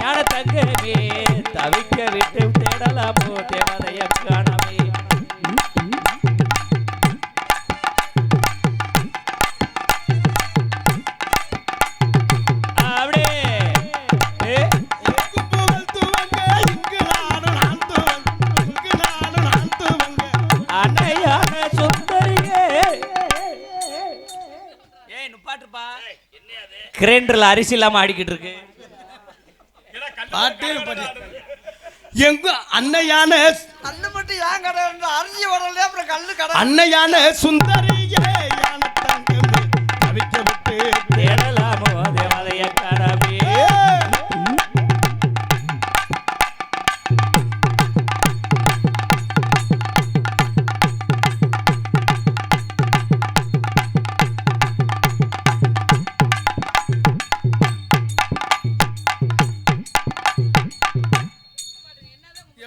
ஞான தங்கமே தவிக்க விட்டு தேடலாமோ தேவதைய காணமே. கிரைண்டர்ல அரிசி இல்லாம ஆடிக்கிட்டு இருக்கு. எங்க அன்னையான கல்லு மட்டும் ஏன் கடை அரிசி வரல அப்புறம் கல்லு கடை. அன்னையான சுந்தரியே யான தங்கமே தவிக்க விட்டு தேடலாமோ தேவதைய காணமே.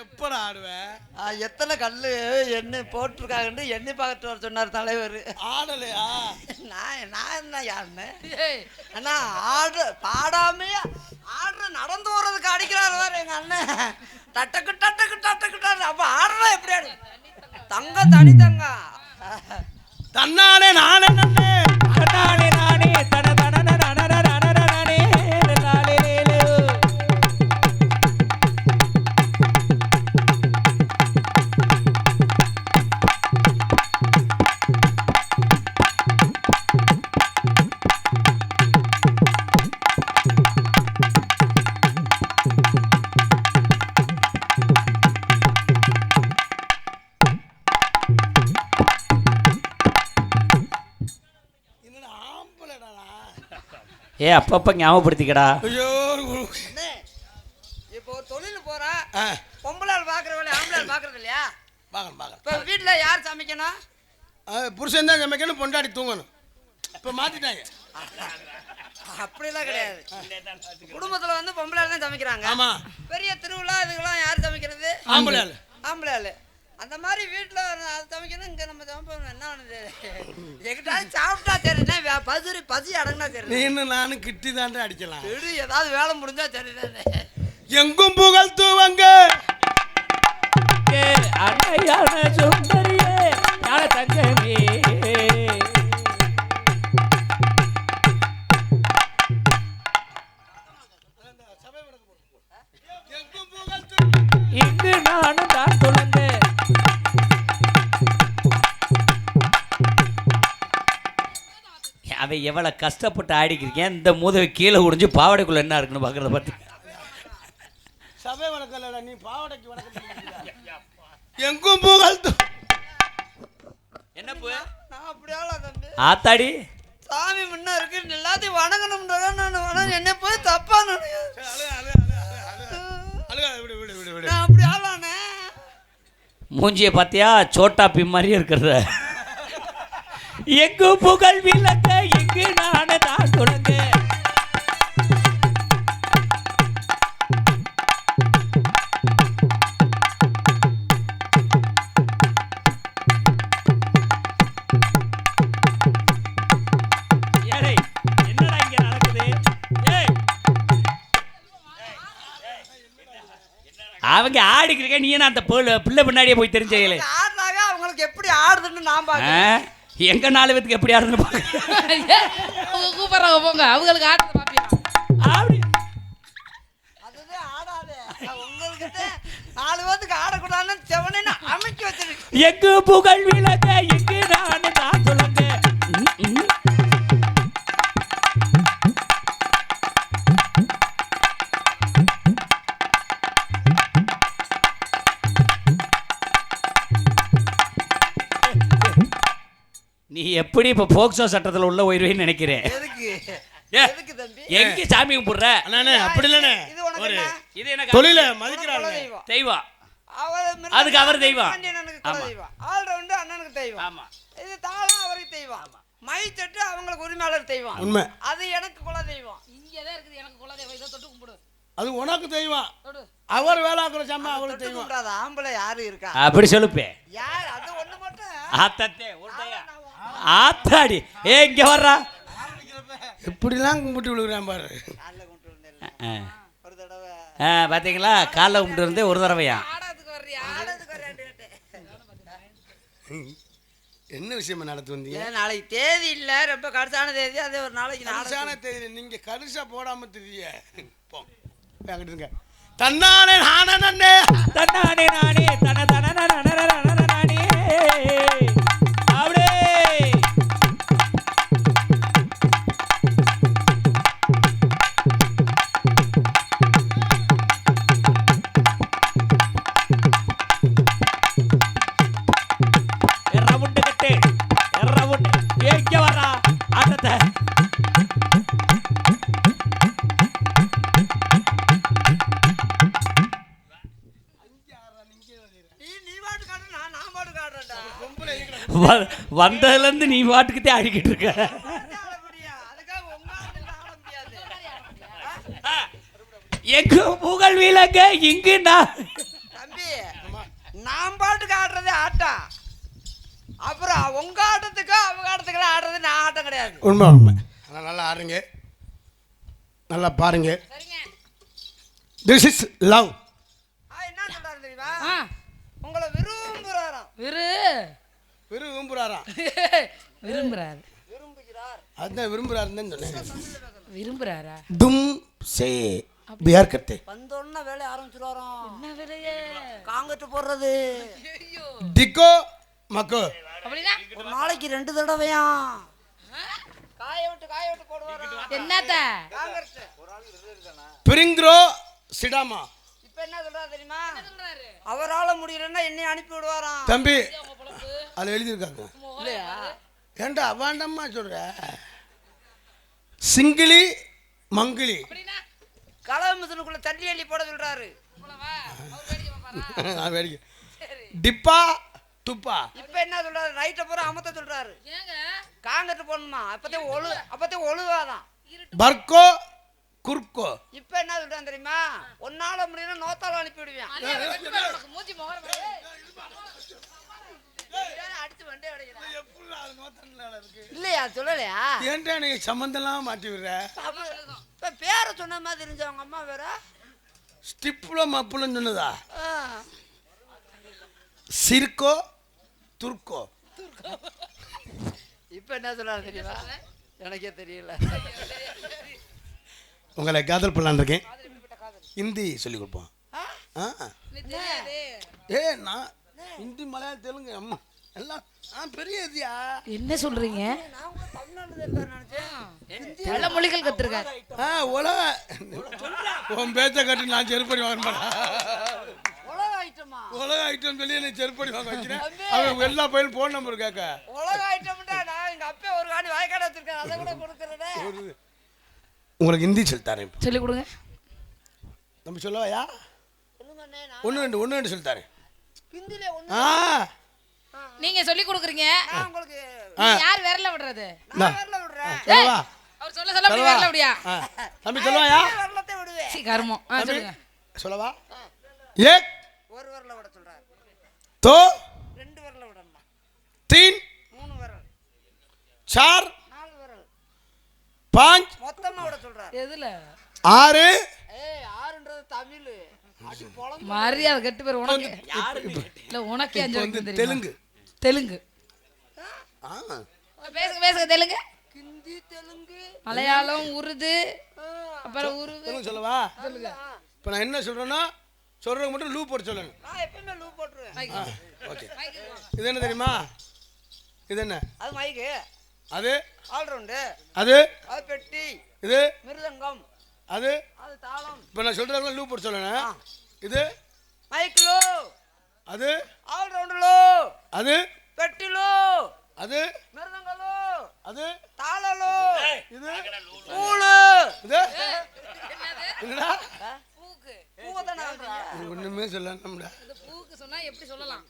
எப்படா ஆடுவேன்? எத்தனை கல்லு எண்ணெய் போட்டிருக்காங்கன்னு எண்ணெய் பார்த்துட்டு வர சொன்னார் தலைவர். ஆடலையா? நான் என்ன யாருன்னு அண்ணா பாடாமே ஆடுற நடந்து வர்றதுக்கு அடிக்கிறாரு வேற எங்க அண்ணன். டட்டக்கு டட்டக்கு டட்டக்கு அப்ப ஆடுறா எப்படி ஆடு? தங்க தனி தங்க தன்னானே நானே நன்னே நானே நானே தன தன நானே லாலே லே. ஏ அப்பப்ப ஞாபகப்படுத்திக்கடா. ஐயோ இப்போ தொழில் போறா பொம்பளை பாக்குற வேலை ஆம்பளை பாக்குறது இல்லையா? பாக்கணும் பாக்கணும். இப்ப வீட்டுல யார் சமைக்கணும்? புருஷன் தான் சமைக்கணும், பொண்டாடி தூங்கணும். இப்ப மாத்திட்டாங்க. அப்படிலாம் கிடையாது. குடும்பத்துல வந்து பொம்பளை தான் சமைக்கிறாங்க. ஆமா. பெரிய திருவிழா இதுக்கெல்லாம் யார் சமைக்கிறது? ஆம்பளை ஆளு. ஆம்பளை ஆளு. அந்த மாதிரி வீட்டுல அது சமைக்கணும். இங்க நம்ம சமைப்போம். என்ன ஆனது எங்கிட்ட சாப்பிட்டா சரிண்ணே, பசி அடங்கினா சரி. நீன்னு நானும் கிட்டி தாண்டா அடிக்கலாம். ஏதாவது வேலை முடிஞ்சா சரிதானே. எங்கும் புகழ் துவங்க அன்னையான சுந்தரியே ஞான தங்கமே. இங்கு நானும் தான் துளங்க. அவன் எவ்வளவு கஷ்டப்பட்டு ஆடிக்கிறேன். இந்த மூதவை கீழே உடைஞ்சு பாவடைக்குள்ள என்ன இருக்குன்னு பாக்குறத பார்த்து சபை வணக்கம்ல, நீ பாவடைக்கு வணக்கம். எங்கும் புகழ் என்ன போ நான் அப்படியால தம்பி ஆத்தாடி சாமி முன்ன இருக்கு எல்லாத்தையும் வணங்கணும்ன்றதா நான் வணங்க என்ன போய் தப்பா நான் அப்படி ஆளானே. மூஞ்சிய பாத்தியா சோட்டா பி மாதிரி இருக்கிறத. எங்கு புகழ் விளக்க எங்கு நானே தான் தொடங்க. என்னடா இங்க நடக்குது? அவங்க ஆடிக்கிறீங்க, நீ என்ன அந்த பிள்ளை பின்னாடியே போய் தெரிஞ்சீங்களே. ஆடுறாங்க, அவங்களுக்கு எப்படி ஆடுதுன்னு நான் பாக்கிறேன். எங்க 4 பேத்துக்கு எப்படி ஆடுதுன்னு பாக்க கூப்பிடுறாங்க போங்க, அவங்களுக்கு ஆடுறது பாப்பியா? அப்படி 4 பேத்துக்கு ஆடக்கூடாதுன்னு செவனேன்னு அமைக்க வச்சிருக்கு. எங்கு புகழ் விளங்க எங்கு நான் தான் சொல்லுங்க. நீ எப்படி இப்ப போக்சோ சட்டத்துல உள்ள போயிருவேன்னு நினைக்கிறேன். எதுக்கு ஏ, எதுக்கு தம்பி? எங்க சாமி கும்பிடுற? அண்ணே அப்படி இல்லண்ணே, இது உனக்கு ஒரு என்ன? இது என்ன தொழில குல மதிக்கிறாங்க. தெய்வம். தெய்வம்? அவர் அதுக்கு அவர் தெய்வம். அண்ணனுக்கு குல தெய்வம். ஆல்ரவுண்டு அண்ணனுக்கு தெய்வம். ஆமா. இது தாளம் அவருக்கு தெய்வம். மை தட்டு அவங்களுக்கு உரிமையாளர் தெய்வம். உண்மை. அது எனக்கு குல தெய்வம். இங்கதான் இருக்குது எனக்கு குலதெய்வம். இதை தொட்டு கும்பிடு. அது உனக்கு தெய்வம், தொடு. அவர் வேளாக்குற சாமி அவருக்கு தொட்டு தெய்வம். கும்பிடாத ஆம்பளை யாரு இருக்கா? அப்படி சொல்லுப்பே. யார்? அது ஒண்ணு மட்டும். ஆத்தத்தே உருட்டையா. ஆத்தாடி ஏ இங்க வர்றா. இப்படிலாம் கும்பிட்டு விழுகிறான் பாரு. கால்ல கொண்டு வந்தேன் ஒரு தடவை. பாத்தீங்களா, காலைல கும்பிட்டு இருந்தே ஒரு தடவையா. ஆடாதுக்கு வர்றியா? ஆடத்துக்கு வரேன்ட்டு. என்ன விஷயமா நடத்து வந்தீங்க? ஏன் நாளைக்கு தேதி இல்ல, ரொம்ப கடைசான தேதி. அது ஒரு நாளைக்கு கரிசான தேதி நீங்க கரிசா போடாம தெரிய போங்க. தன்னானே நானே தன்னானே நானே தன தன நானே அப்படியே. எர்ரவுண்டு கட்டு எர்ரவுண்டு எங்க வரா ஆட்டத்தை. நீ பாட்டு காட்டு, நான் பாட்டு காட்டுறேன்டா. வந்ததுல இருந்து நீ பாட்டுக்கிட்டே ஆடிக்கிட்டு இருக்க. ஆட முடியா? அதுக்காக உங்க ஆளுங்க ஆட முடியாது. எங்க புகழ் விளங்க இங்கு நான். தம்பி, நான் பாட்டுக்கு ஆடுறது ஆட்டம். அப்புறம் உங்க ஆட்டத்துக்கு அவங்க ஆட்டத்துக்கு ஆடுறது நான் ஆட்டம் கிடையாது. உண்மை உண்மை. ஆனால் நல்லா ஆடுங்க, நல்லா பாருங்க. சரிங்க. This is love. என்ன சொல்றாரு தெரியுமா? ஆ, உங்களை விரும்புறாராம். விரும்புறாராம். விரும்புறாரு. விரும்புகிறார். அதுதான் விரும்புறாருன்னு சொன்னேன். விரும்புறாரா? தும் சே பியார் கர்த்தே வந்தோன்னா வேலையை ஆரம்பிச்சிருவாராம். என்ன விலையே? காங்கட்டு போடுறது. டிக்கோ மக்கோ. அப்படின்னா ஒரு நாளைக்கு 2 தடவையா காய விட்டு போடுவாராம். என்னத்த? காங்கட்டு. பிரிங்க்ரோ சிடாமா. இப்ப என்ன சொல்றாரு தெரியுமா? அவரால முடியலன்னா என்னை அனுப்பி விடுவாராம். தம்பி அதில் எழுதியிருக்காங்க. இல்லையா? ஏண்டா அவாண்டம்மா சொல்ற? சிங்கிளி மங்கிளி. அப்படின்னா கலவை மிஷினுக்குள்ள தண்ணி அள்ளி போட சொல்றாரு. போலவா? அவர் வேடிக்கை பார்ப்பாரா? நான் வேடிக்கை. டிப்பா துப்பா. இப்ப என்ன சொல்றாரு? நைட்டை பூரா அமத்த சொல்றாரு. ஏங்க? காங்கட்டு போடணுமா? அப்பத்தே ஒழுவாதான். பர்கோ குர்கோ. இப்ப என்ன சொல்றான் தெரியுமா? ஒன்னால முடியல நோத்தால அனுப்பி விடுவேன். அண்ணே, வெட்டி பாரு, உனக்கு மூஞ்சி முகரம் பாரு. அடிச்சு வண்டே அடைக்கிறான். இல்லையா? சொல்லலையா? ஏன்டா நீ சம்மந்தெல்லாம் மாட்டி விடுற? இப்ப பேரை சொன்ன மாதிரி தெரிஞ்ச அவங்க அம்மா வேற ஸ்டிப்புல மப்புலன்னு சொன்னதா? ஆ. சிர்கோ துர்கோ. இப்ப என்ன சொல்றாரு தெரியுமா? எனக்கே தெரியல. உங்களை காதல் பண்ணலான்னு இருக்கேன். ஹிந்தி சொல்லி கொடுப்போம். தெரியாது. நான் ஹிந்தி மலையாளம் தெலுங்கு அம்மா எல்லாம் பெரிய இதுயா. என்ன சொல்றீங்க? நான் கூட தமிழ்நாடு நினைச்சேன். பல மொழிகள் கத்துருக்காரு. உலக உன் பேச்ச கட்டி நான் செருப்படி வாங்க மாட்டேன். உலக ஐட்டமா? உலக ஐட்டம் சொல்லி நீ செருப்படி வாங்க வைக்கிறேன். அவன் எல்லா பையனும் போன் நம்பர் கேட்க. உலக ஐட்டம்டா. நான் எங்க அப்பா ஒரு காணி வாய்க்காடு வச்சிருக்கேன். அதை கூட கொடுக்கறதே. உங்களுக்கு ஹிந்தி சொல்லித்தாரேன். சொல்லி கொடுங்க. நம்ம சொல்லவாயா? சொல்லுங்கண்ணே. ஒன்று ரெண்டு சொல்லித்தாரேன். ஹிந்தில ஒண்ணு. நீங்க சொல்லி கொடுக்குறீங்க. நான் உங்களுக்கு யார் விரல விடுறது? நான் வரல விடுறேன். சொல்லவா? அவர் சொல்ல சொல்ல அப்படி விரல விடியா? தம்பி சொல்லவாயா? வரலத்தை விடுவேன். சி கர்மம். சொல்லுங்க. சொல்லவா? ஏக் ஒரு வரல விட சொல்றாரு. दो 2 வரல விடணுமா? 3 3 வரல். 4 4 வரல். 5 மொத்தமா விட சொல்றாரு. எதுல? 6 ஏய் 6ன்றது தமிழ். அடி பொளந்து. மரியாதை கெட்டு பேர் உனக்கு. இல்ல உனக்கே 5 வந்து தெரியும். தெலுங்கு. தெலுங்கு. பேசுங்க பேசுங்க தெலுங்கு. ஹிந்தி, தெலுங்கு, மலையாளம், உருது, அப்புறம் உருது. தெலுங்கு சொல்லவா? இப்போ நான் என்ன சொல்றேன்னா சொல்றவங்க மட்டும் லூ போட்டு சொல்லணும். நான் எப்பவுமே லூ போட்டுருவேன். ஓகே. இது என்ன தெரியுமா? இது என்ன? அது மைக்கு. அது ஆல்ரவுண்டு. அது அது பெட்டி. இது மிருதங்கம். அது அது தாளம். இப்போ நான் சொல்றவங்க லூ போட்டு சொல்லணும். இது மைக் லோ. அது ஆல்ரவுண்டு லோ. அது பெட்டி லோ. அது மிருதங்க லோ. அது தாள லோ. இது பூளு. இது என்னடா? பூக்கு பூவதானே ஆடுறா. ஒண்ணுமே சொல்லணும்டா. இந்த பூக்கு சொன்னா எப்படி சொல்லலாம்?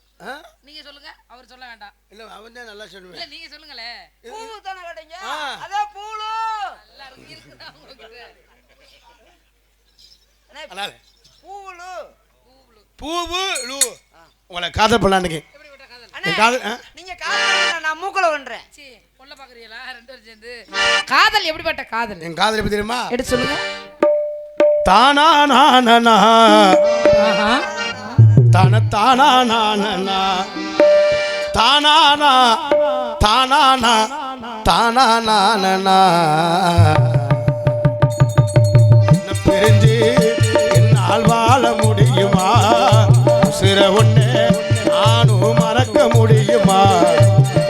நீங்க சொல்லுங்க, அவர் சொல்ல வேண்டாம். இல்ல அவன் தான் நல்லா சொல்லுவேன். இல்ல நீங்க சொல்லுங்களே. பூவதானே கேட்டீங்க? ஆ. அதே பூளு. எல்லாரும் இருக்குதா உங்களுக்கு? அதனால பூவுலு. பூவு லூ உங்களை காதல் பண்ண அன்னைக்கு எப்படிப்பட்ட காதல்? என் காதல் நீங்க காதல் நான் மூக்கல பண்றேன். சீ, கொல்ல பாக்குறீங்களா ரெண்டு பேரும் சேர்ந்து? காதல் எப்படிப்பட்ட காதல்? என் காதல் எப்படி தெரியுமா? எடுத்து சொல்லுங்க. தானா நானா ஆஹா. தான தானா நானா தானானா தானானா தானா நானா பிரிஞ்சு என்னால் வாழ முடியுமா? சிற ஒண்ணு நானும் மறக்க முடியுமா?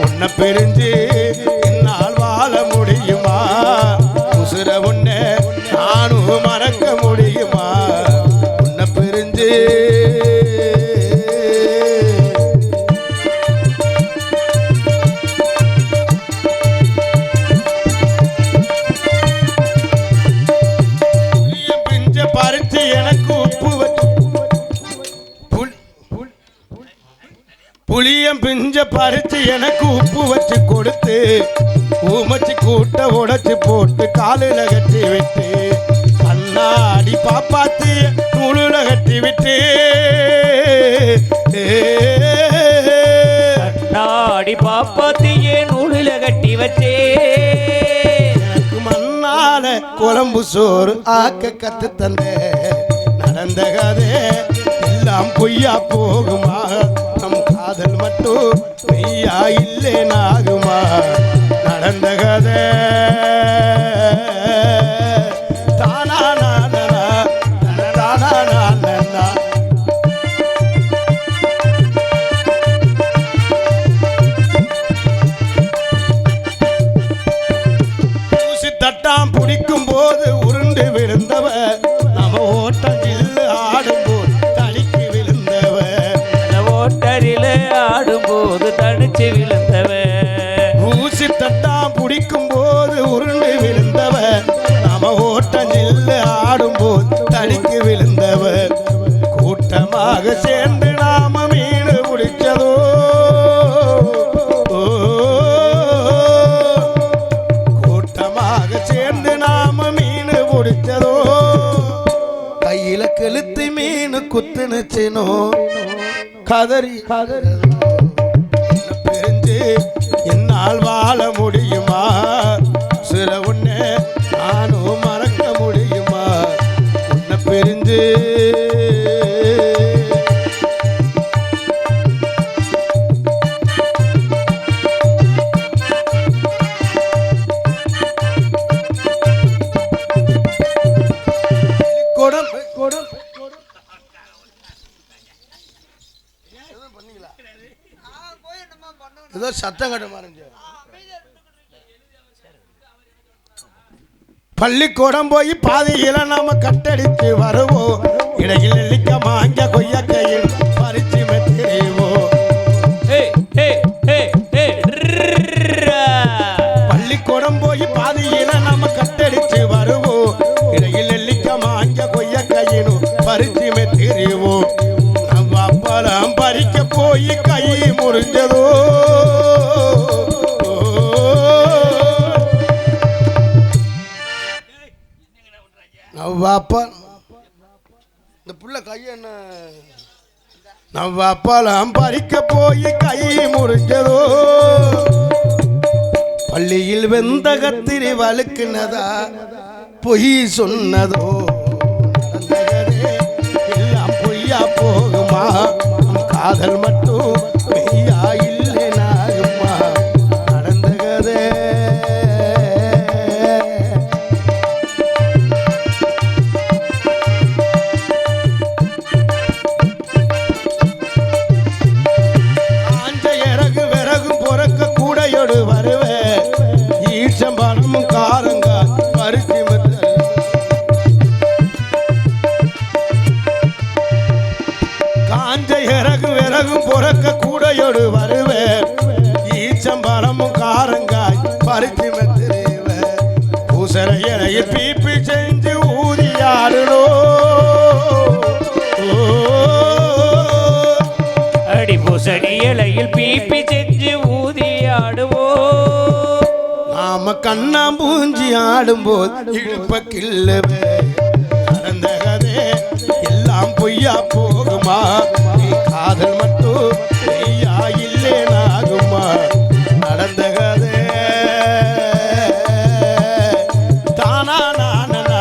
உன்னை பிரிஞ்சு என்னால் வாழ முடியுமா? உசிர ஒண்ணு நானும் மறக்க முடியுமா? உன்னை பிரிஞ்சு பறிச்சு எனக்கு உப்பு வச்சு புளியம் பிஞ்ச பறிச்சு எனக்கு உப்பு வச்சு கொடுத்து ஊமச்சி கூட்ட உடைச்சு போட்டு காலில கட்டி விட்டு கண்ணாடி பாப்பாத்து நூலுல கட்டி விட்டு கண்ணாடி பாப்பாத்தியே நூலில கட்டி வச்சே எனக்கு மண்ணால குழம்பு சோறு ஆக்க கத்து தந்த நடந்த கதை எல்லாம் பொய்யா போகுமா? நம் காதல் மட்டும் மெய்யா இல்லேனாகுமா? நடந்த கதை தானா நானா தானா நானா ஊசி தட்டாம் பிடிக்கும் போது உருண்டு விழுந்தவ நம்ம ஓட்டம் ஜில்லு ஆடும்போது தடிக்கு விழுந்தவ ஓட்டரில ஆடும்போது தடிச்சு விழுந்தவ ஊசி தட்டாம் பிடிக்கும் போது உருண்டு விழுந்தவ நம்ம ஓட்டம் ஜில்லு ஆடும்போது தடிக்கு விழுந்தவ கூட்டமாக சேர்ந்து நாம மீன் பிடிச்சதோ கூட்டமாக சேர்ந்து நாம மீன் பிடிச்சதோ கையில கெளுத்து மீன் குத்துனுச்சினோ கதறி பிரிஞ்சு என்னால் வாழ முடியுமா? சிற உன்னை நானும் மறக்க முடியுமா? உன்னை பிரிஞ்சு கொடம் கொடம் ஏதோ சத்தம் கட்ட மாதிரி பள்ளிக்கூடம் போய் பாதியில நாம கட்டடிச்சு வருவோம். இடையில் நெல்லிக்க மாங்க கொய்யக்கையில் பறிச்சு மெத்திரிவோம். பள்ளிக்கூடம் போய் பாதியில நாம கட்டடிச்சு வருவோம். இடையில் நெல்லிக்க மாங்க கொய்யக்கையிலும் பறிச்சு மெத்திரிவோம். நம்ம அப்பளம் பறிக்க போய் கை முறிஞ்சதோ நவ்வாப்பா இந்த புள்ள கைய என்ன நவ்வாப்பழம் பறிக்க போய் கை முறிஞ்சதோ பள்ளியில் வெந்த கத்திரி வழுக்குனதா பொய் சொன்னதோ எல்லாம் பொய்யா போகுமா? காதல் மட்டும் மெய்யா இல்லைனாகுமா? நடந்த கதை காஞ்ச இறகும் விறகும் பொறக்க கூடையோடு வருவேன் ஈச்சம்பழமும் காரங்காய் பறித்து மெத்திருவேன் பூசர இலையை பீப்பி செஞ்சு ஊதியாடுனோ அடி பூசணி இலையில் பீப்பி செஞ்சு ஊதியாடுவோ நாம கண்ணாம்பூஞ்சி ஆடும்போது இழுப்ப கிள்ளுவே நடந்த கதை எல்லாம் பொய்யா போகுமா நீ காதல் மட்டும் பொய்யா இல்லேனாகுமா நடந்த கதை தானா நானா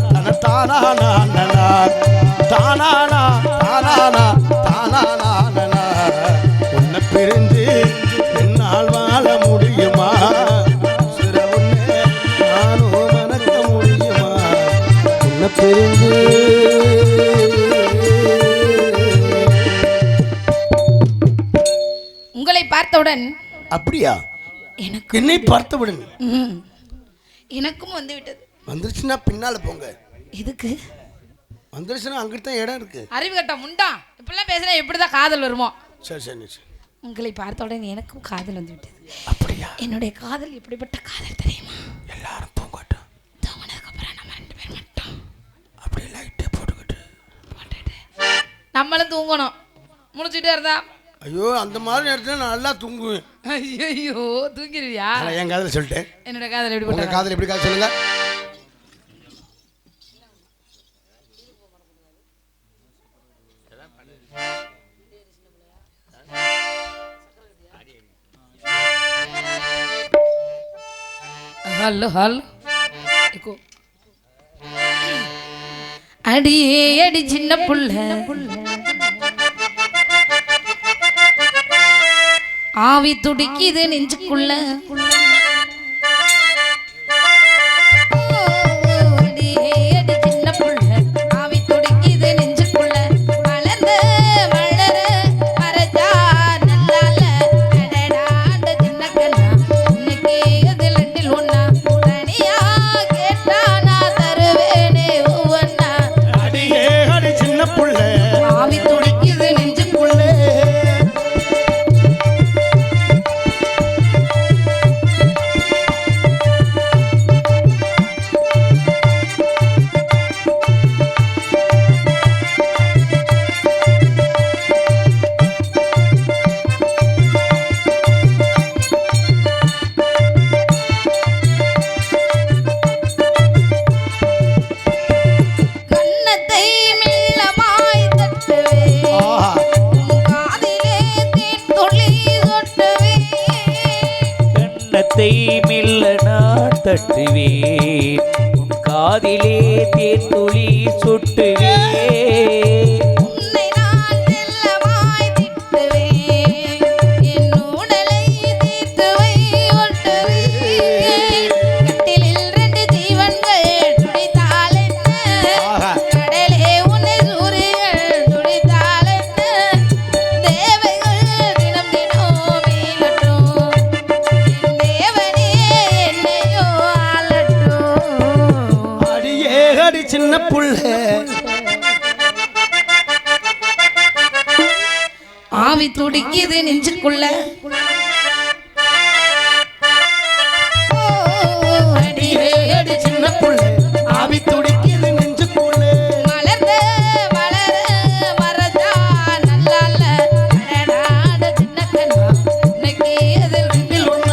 தன தானா நானா தானானா தானானா தானா நானா உன்னை பிரிஞ்சு என்னால் வாழ முடியுமா சிற உன்னை நானும் மறக்க முடியுமா உன்னை பிரிஞ்சு உங்களை பார்த்தவுடன் அப்படியா எனக்கு என்னை பார்த்தவுடன் எனக்கும் வந்து விட்டது. வந்துருச்சுன்னா பின்னால போங்க எதுக்கு வந்துருச்சுன்னா அங்கிட்டு தான் இடம் இருக்கு அறிவு கட்ட முண்டா இப்படிலாம் பேசுனா எப்படிதான் காதல் வருமோ? சரி சரி சரி உங்களை பார்த்தவுடன் எனக்கும் காதல் வந்து விட்டது. அப்படியா என்னுடைய காதல் எப்படிப்பட்ட காதல் தெரியுமா? எல்லாரும் தூங்கட்டும் தூங்கினதுக்கு அப்புறம் நம்ம 2 பேர் மட்டும் அப்படி லைட்டே போட்டுக்கிட்டு நம்மளும் தூங்கணும். முடிச்சுட்டே இருந்தா ஐயோ அந்த மாதிரி நேரத்தில் நான் நல்லா தூங்குவேன் ஐயோ தூங்கிடுவியா? நான் என் காதலை சொல்லிட்டேன் என்னோட காதல் உங்க எப்படிப்பட்ட காதல் எப்படி காதல் சொல்லுங்க ஹலோ ஹலோ அடியே அடி சின்ன புள்ள ஆவி துடிக்குது நெஞ்சுக்குள்ள அடியே அடி சின்ன புள்ள ஆவி துடிக்குது நெஞ்சுக்குள்ள வளர்ந்து வளர மரஜா நல்லால அடடாண்ட சின்ன கண்ணா இன்னைக்கு அது 2ல் 1 தனியா கேட்டா நான் தருவேனே ஒவ்வொன்னா அடியே அடி சின்ன புள்ள ஆவி துடிக்குது நெஞ்சுக்குள்ள கண்ணத்தை மெல்லமாய் தட்டுவே ஆஹா காதிலே தேன் துளி சொட்டுவே கண்ணத்தை மெல்ல நான் தட்டுவேன் உன் காதிலே தேன்துளி சுட்டுவே உன்னை நான் செல்லமாய் திட்டுவே என் உடலை தீர்த்துவை ஒட்டுவே கட்டிலில் 2 ஜீவன்கள் துடித்தாலென்ன ஆஹா கடலே உன்னை சூரியர்கள் துடித்தாலென்ன தேவைகள் தினம் தினம் மீளட்டும் என் தேவனே என்னையோ ஆளட்டும் அடியே அடி சின்ன புள்ள ஆவி துடிக்குது நெஞ்சுக்குள்ள அடியே அடி சின்ன புள்ள ஆவி துடிக்குது நெஞ்சுக்குள்ள மலர்ந்த மலர மரஜா நல்லால அடடாட சின்ன கண்ணா இன்னைக்கு அது 2ல் 1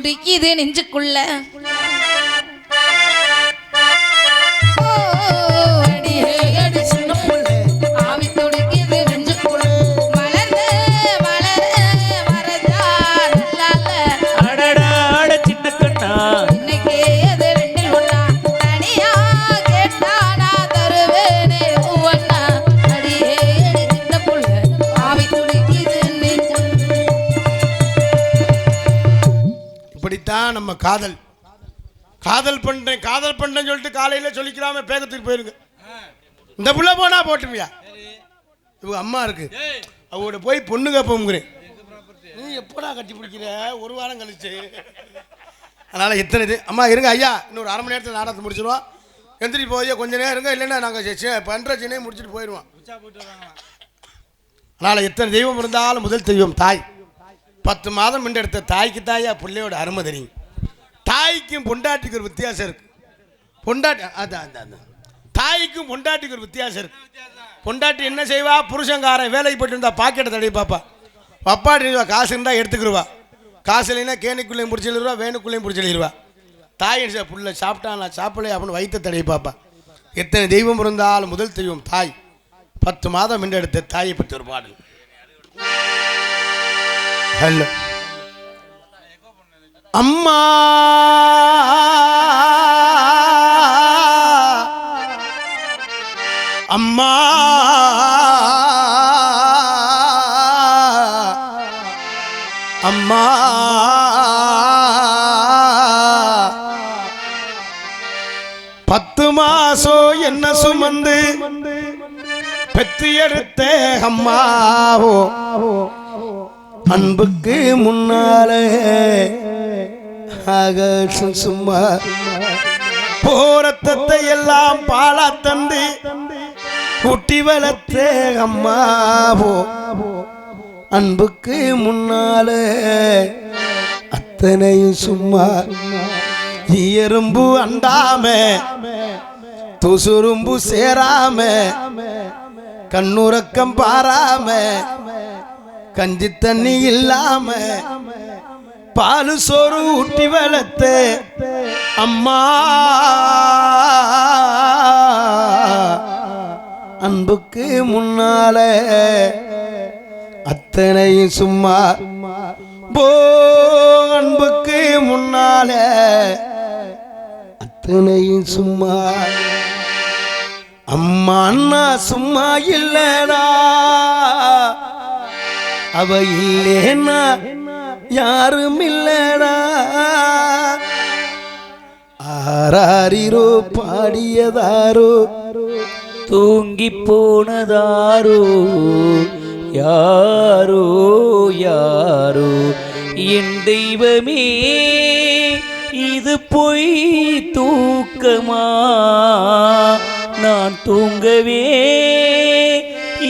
துடிக்குது நெஞ்சுக்குள்ள ஓ, அடியே அடி சின்ன புள்ள ஆவி துடிக்குது நெஞ்சுக்குள்ள வளர்ந்து வளர வரதா நல்லால அடடாட சின்ன கண்ணா இன்னைக்கு அது ரெண்டில் ஒண்ணா தனியா கேட்டா நான் தருவேனே ஒவ்வொன்னா அடியே அடி சின்ன புள்ள ஆவி துடிக்குது நெஞ்சுக்குள்ள இப்படித்தான் நம்ம காதல் பண்றேன்னு சொல்லிட்டு காலையில சொல்லிக்கிறாம பேகத்துக்கு போயிருங்க. இந்த புள்ள போனா போட்டுவியா இவங்க அம்மா இருக்கு அவட போய் பொண்ணு கேப்போங்கிறேன். நீ எப்படா கட்டி பிடிக்கிற ஒரு வாரம் கழிச்சு. அதனால எத்தனை இது அம்மா இருங்க ஐயா இன்னொரு அரை மணி நேரத்தில் நாடகத்தை முடிச்சிடுவோம். எந்திரி போய் கொஞ்ச நேரம் இருங்க இல்லைன்னா நாங்கள் பண்ற சின்னையும் முடிச்சுட்டு போயிடுவோம். அதனால எத்தனை தெய்வம் இருந்தாலும் முதல் தெய்வம் தாய். 10 மாதம் முன்னெடுத்த தாய்க்கு தாயா பிள்ளையோட அருமை தெரியும். தாய்க்கும் பொண்டாட்டிக்கு ஒரு வித்தியாசம் இருக்கு. தாய்க்கும் பொண்டாட்டிக்கு ஒரு வித்தியாசம் இருக்கு. பொண்டாட்டி என்ன செய்வா புருஷங்காரன் வேலைக்கு போயிட்டு இருந்தா பாக்கெட்டை தடவி பாப்பா. அப்பாட்டி காசு இருந்தால் எடுத்துக்கிடுவா. காசு இல்லைன்னா கேணிக்குள்ளேயும் பிடிச்சிடுவா வேணுக்குள்ளேயும் பிடிச்சிடுவா. தாய் புள்ள சாப்பிட்டான் சாப்பிடல அப்படின்னு வயிற்ற தடவி பாப்பா. எத்தனை தெய்வம் இருந்தாலும் முதல் தெய்வம் தாய். 10 மாதம் முன்னெடுத்த தாயை பற்றி ஒரு பாடல். ஹலோ அம்மா அம்மா அம்மா 10 மாசம் என்ன சுமந்து பெத்து எடுத்த அம்மாவோ அன்புக்கு முன்னாலே ஆகாசம் சும்மா போரத்தத்தை எல்லாம் பாலா தந்து குட்டி வளர்த்த அம்மாவோ அன்புக்கு முன்னாலே அத்தனையும் சும்மா எறும்பு அண்டாம துசுரும்பு சேராம கண்ணுறக்கம் பாராம கஞ்சி தண்ணி இல்லாம பாலு சோறு ஊட்டி வளர்த்த அம்மா அன்புக்கு முன்னால அத்தனையும் சும்மா போ அன்புக்கு முன்னால அத்தனையும் சும்மா அம்மா அண்ணா சும்மா இல்லடா அவ இல்லேன்னா யாரும் இல்லடா ஆராரிரோ பாடியதாரோ தூங்கி போனதாரோ யாரோ யாரோ என் தெய்வமே இது பொய் தூக்கமா நான் தூங்கவே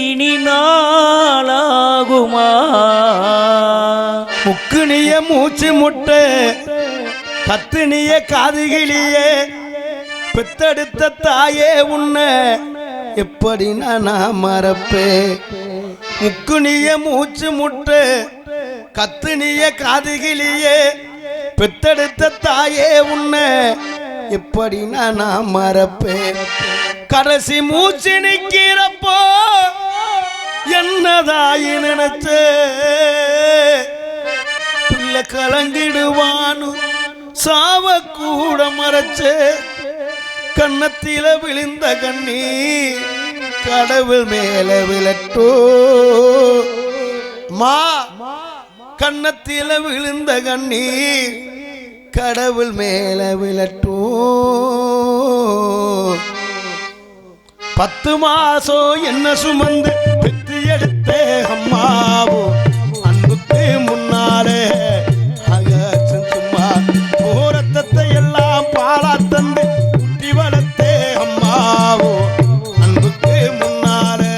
இனி நாளாகுமா முக்குனிய மூச்சு முட்டை கத்துனிய காதுகிளியே பெத்தெடுத்த தாயே உன்னை எப்படி நான் மறப்பேன் முக்குனிய மூச்சு முட்டை கத்துனிய காதுகிளியே பெத்தெடுத்த தாயே உன்னை எப்படி நான் மறப்பேன் கடைசி மூச்சு நிக்கிறப்போ என்னதாயி நினைச்ச பிள்ளை கலங்கிடுவானு சாவ கூட மறைச்ச கன்னத்தில விழுந்த கண்ணீர் கடவுள் மேல விழட்டோ மா கன்னத்தில விழுந்த கண்ணீர் கடவுள் மேல விழட்டோ 10 மாசம் என்ன சுமந்து பெற்று எடுத்த அம்மாவோ அன்புக்கு முன்னாலே ஆகாசம் சும்மா ஓரத்தத்தை எல்லாம் பாலா தந்து குட்டி வளர்த்தே அம்மாவோ அன்புக்கு முன்னாலே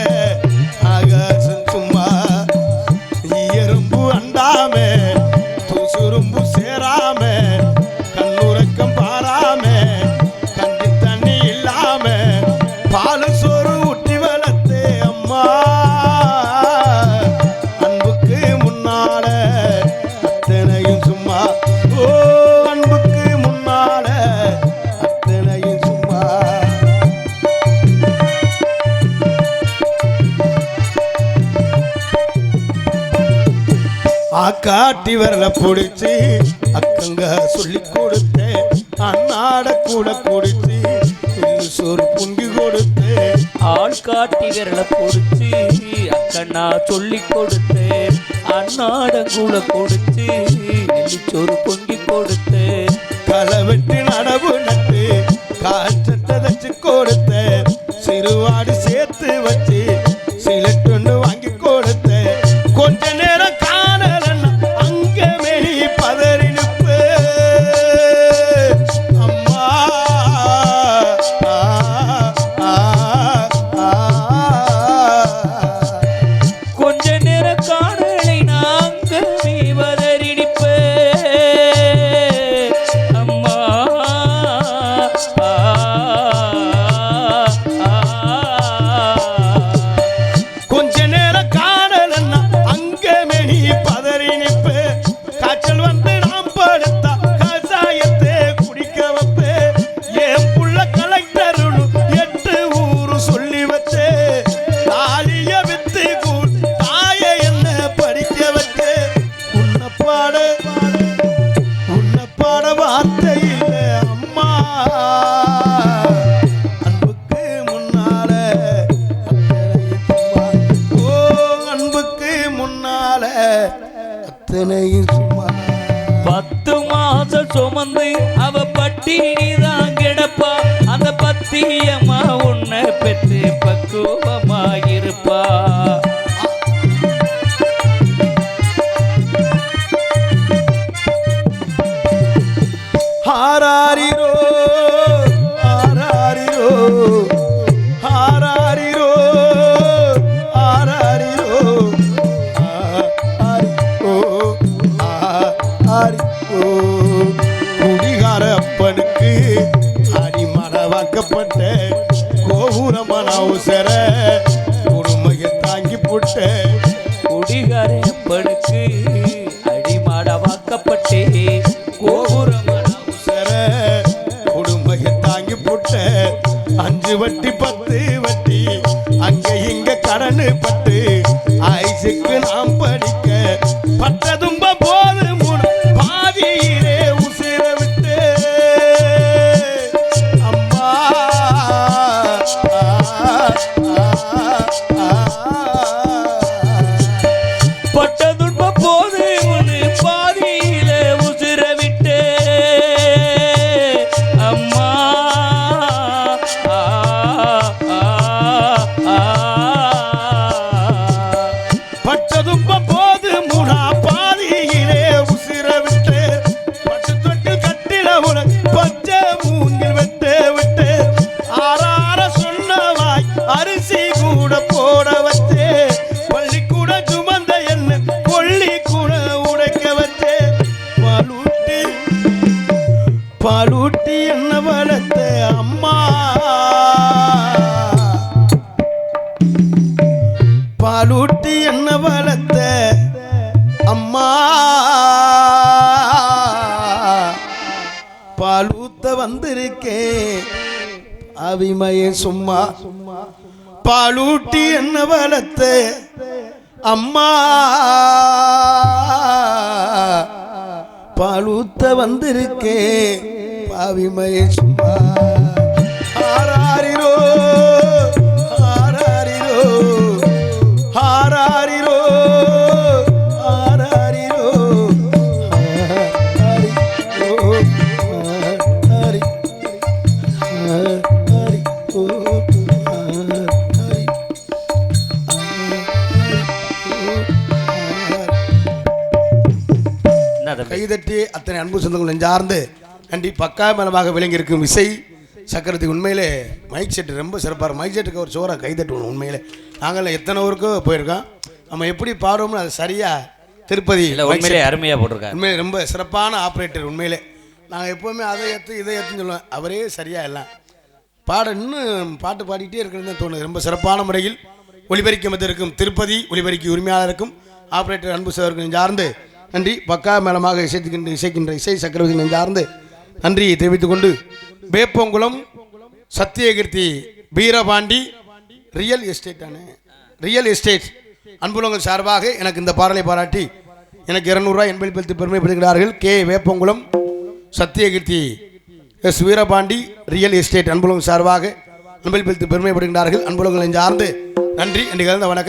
ஆகாசம் சும்மா எறும்பு அண்டாம துசுரும்பு சேராம கண்ணுறக்கம் பாராம கஞ்சி தண்ணி இல்லாம பாலு சோறு ஊட்டி வளர்த்தே அம்மா அன்புக்கு காட்டி வரல பிடிச்சி அக்கங்க சொல்லி கொடுத்தேன் அண்ணாட கூட குடிச்சு சோறு பொங்கி கொடுத்தேன் ஆள் காட்டி விரல பொடிச்சு அக்கண்ணா சொல்லி கொடுத்தேன் அண்ணாடங்கூட கொடுத்து நெல்லிச்சோறு பொங்கி கொடுத்தேன் களை வெட்டி நடவு நட்டு காற்றத்தை தச்சு கொடுத்தேன் சிறுவாடு சேர்த்து வச்சு சிலட்டொன்னு வாங்கி கொடுத்தேன் கொஞ்ச நேரம் காணலன்னா அங்க மெனி பதறி நிற்பு அம்மா கொஞ்ச நேரம் காணலை நாங்க நீ வதறிடிப்ப அம்மா கொஞ்ச நேரம் காணலன்னா அங்க மெனி பதறி நிற்பு காய்ச்சல் வந்து நாம் படுத்தா கசாயத்தை குடிக்க வைப்பே என் புள்ள கலெக்டருன்னு 8 ஊரு சொல்லி வச்சே தாலிய வித்து கூழ் தாய என்ன படிக்க வச்சே உன்னை பாட வார்த்தை இல்லை அம்மா அன்புக்கு முன்னால ஓ அன்புக்கு முன்னால அத்தனையும் சும்மா 10 மாசம் சுமந்து அவ பட்டினி தான் கிடப்பா அந்த பத்தியம்மா உன்னை பெற்று பக்குவமாயிருப்பா ஆராரிரோ ஆராரிரோ ஆராரிரோ ஆராரிரோ ஆரிரோ ஆரிரோ குடிகார அப்பனுக்கு அடிமனவாக்கப்பட்ட கோபுரமான அவசர உரிமையை தாங்கி போட்ட குடிகார படுக்கு அடிமாட வாக்கப்பட்டே கோபுரம் அவசர உரிமையை தாங்கி போட்ட 5 வட்டி 10 வட்டி அங்க இங்க கடனு பட்டு ஐசுக்கு நாம் படிக்க பட்ட தும்ப போது முன் பாதியிலே உசிர விட்டு அம்மா பட்ட துன்ப போது உன்னு பாதியில உசிர விட்டே அம்மா பட்ட தும்ப போது முனா பாதியிலே உசிர விட்டு பட்டு தொட்டு கட்டில உனக்கு பச்சை மூங்கில் வெட்டு விட்டு ஆறார சொன்னவாய் அரிசி கூட போட வச்சே பள்ளி கூட சுமந்த என்ன கொள்ளி கூட உடைக்க வச்சே பாலூட்டி என்ன வளர்த்த அம்மா பாலூட்டி என்ன வளர்த்த அம்மா பாலூத்த வந்திருக்கேன் அவிமய சும்மா பாலூட்டி என்ன வளர்த்த அம்மா பாலூத்த வந்திருக்கேன் பாவிமய சும்மா ஆராரிரோ ஆராரிரோ ஆராரிரோ ஆராரிரோ ஆராரிரோ கைதட்டி அத்தனை அன்பு சொந்தங்கள் நெஞ்சார்ந்து நன்றி. பக்கா மேலமாக விளங்கி இருக்கும் இசை சக்கரத்துக்கு உண்மையிலே மைக் செட்டு ரொம்ப சிறப்பாக மைக் செட்டுக்கு ஒரு சோறாக கைதட்டுவோம். உண்மையிலே நாங்கள் எத்தனை ஊருக்கோ போயிருக்கோம். நம்ம எப்படி பாடுவோம்னு அது சரியாக திருப்பதி உண்மையிலே அருமையாக போட்டிருக்காங்க. உண்மையிலே ரொம்ப சிறப்பான ஆப்ரேட்டர். உண்மையிலே நாங்கள் எப்போவுமே அதை ஏற்று இதை ஏற்றுன்னு சொல்லுவேன். அவரே சரியாக எல்லாம் இன்னும் பாட்டு பாடிக்கிட்டே இருக்கிறது தோணுது. ரொம்ப சிறப்பான முறையில் ஒலிபரிக்க வந்திருக்கும் திருப்பதி ஒலிபரிக்கு உரிமையாளருக்கும் ஆப்ரேட்டர் அன்பு சகோதரர்கள் நெஞ்சார்ந்து நன்றி. பக்கா மேளமாக இசைக்கின்ற இசை சக்கரவர்த்தி நெஞ்சார்ந்து நன்றியை தெரிவித்துக் கொண்டு வேப்பங்குளம் சத்தியகீர்த்தி வீரபாண்டி ரியல் எஸ்டேட் அன்புலங்கள் சார்பாக எனக்கு இந்த பாடலை பாராட்டி எனக்கு 200 ரூபாய் என்பளிப்பளித்து பெருமைப்படுகிறார்கள் K Veppankulam Sathyakeerthi S Veerapandi real estate அன்புலகம் சார்பாக என்பளிப்பளித்து பெருமைப்படுகிறார்கள். அன்புலகங்களை சார்ந்து நன்றி என்று கலந்த வணக்கம்.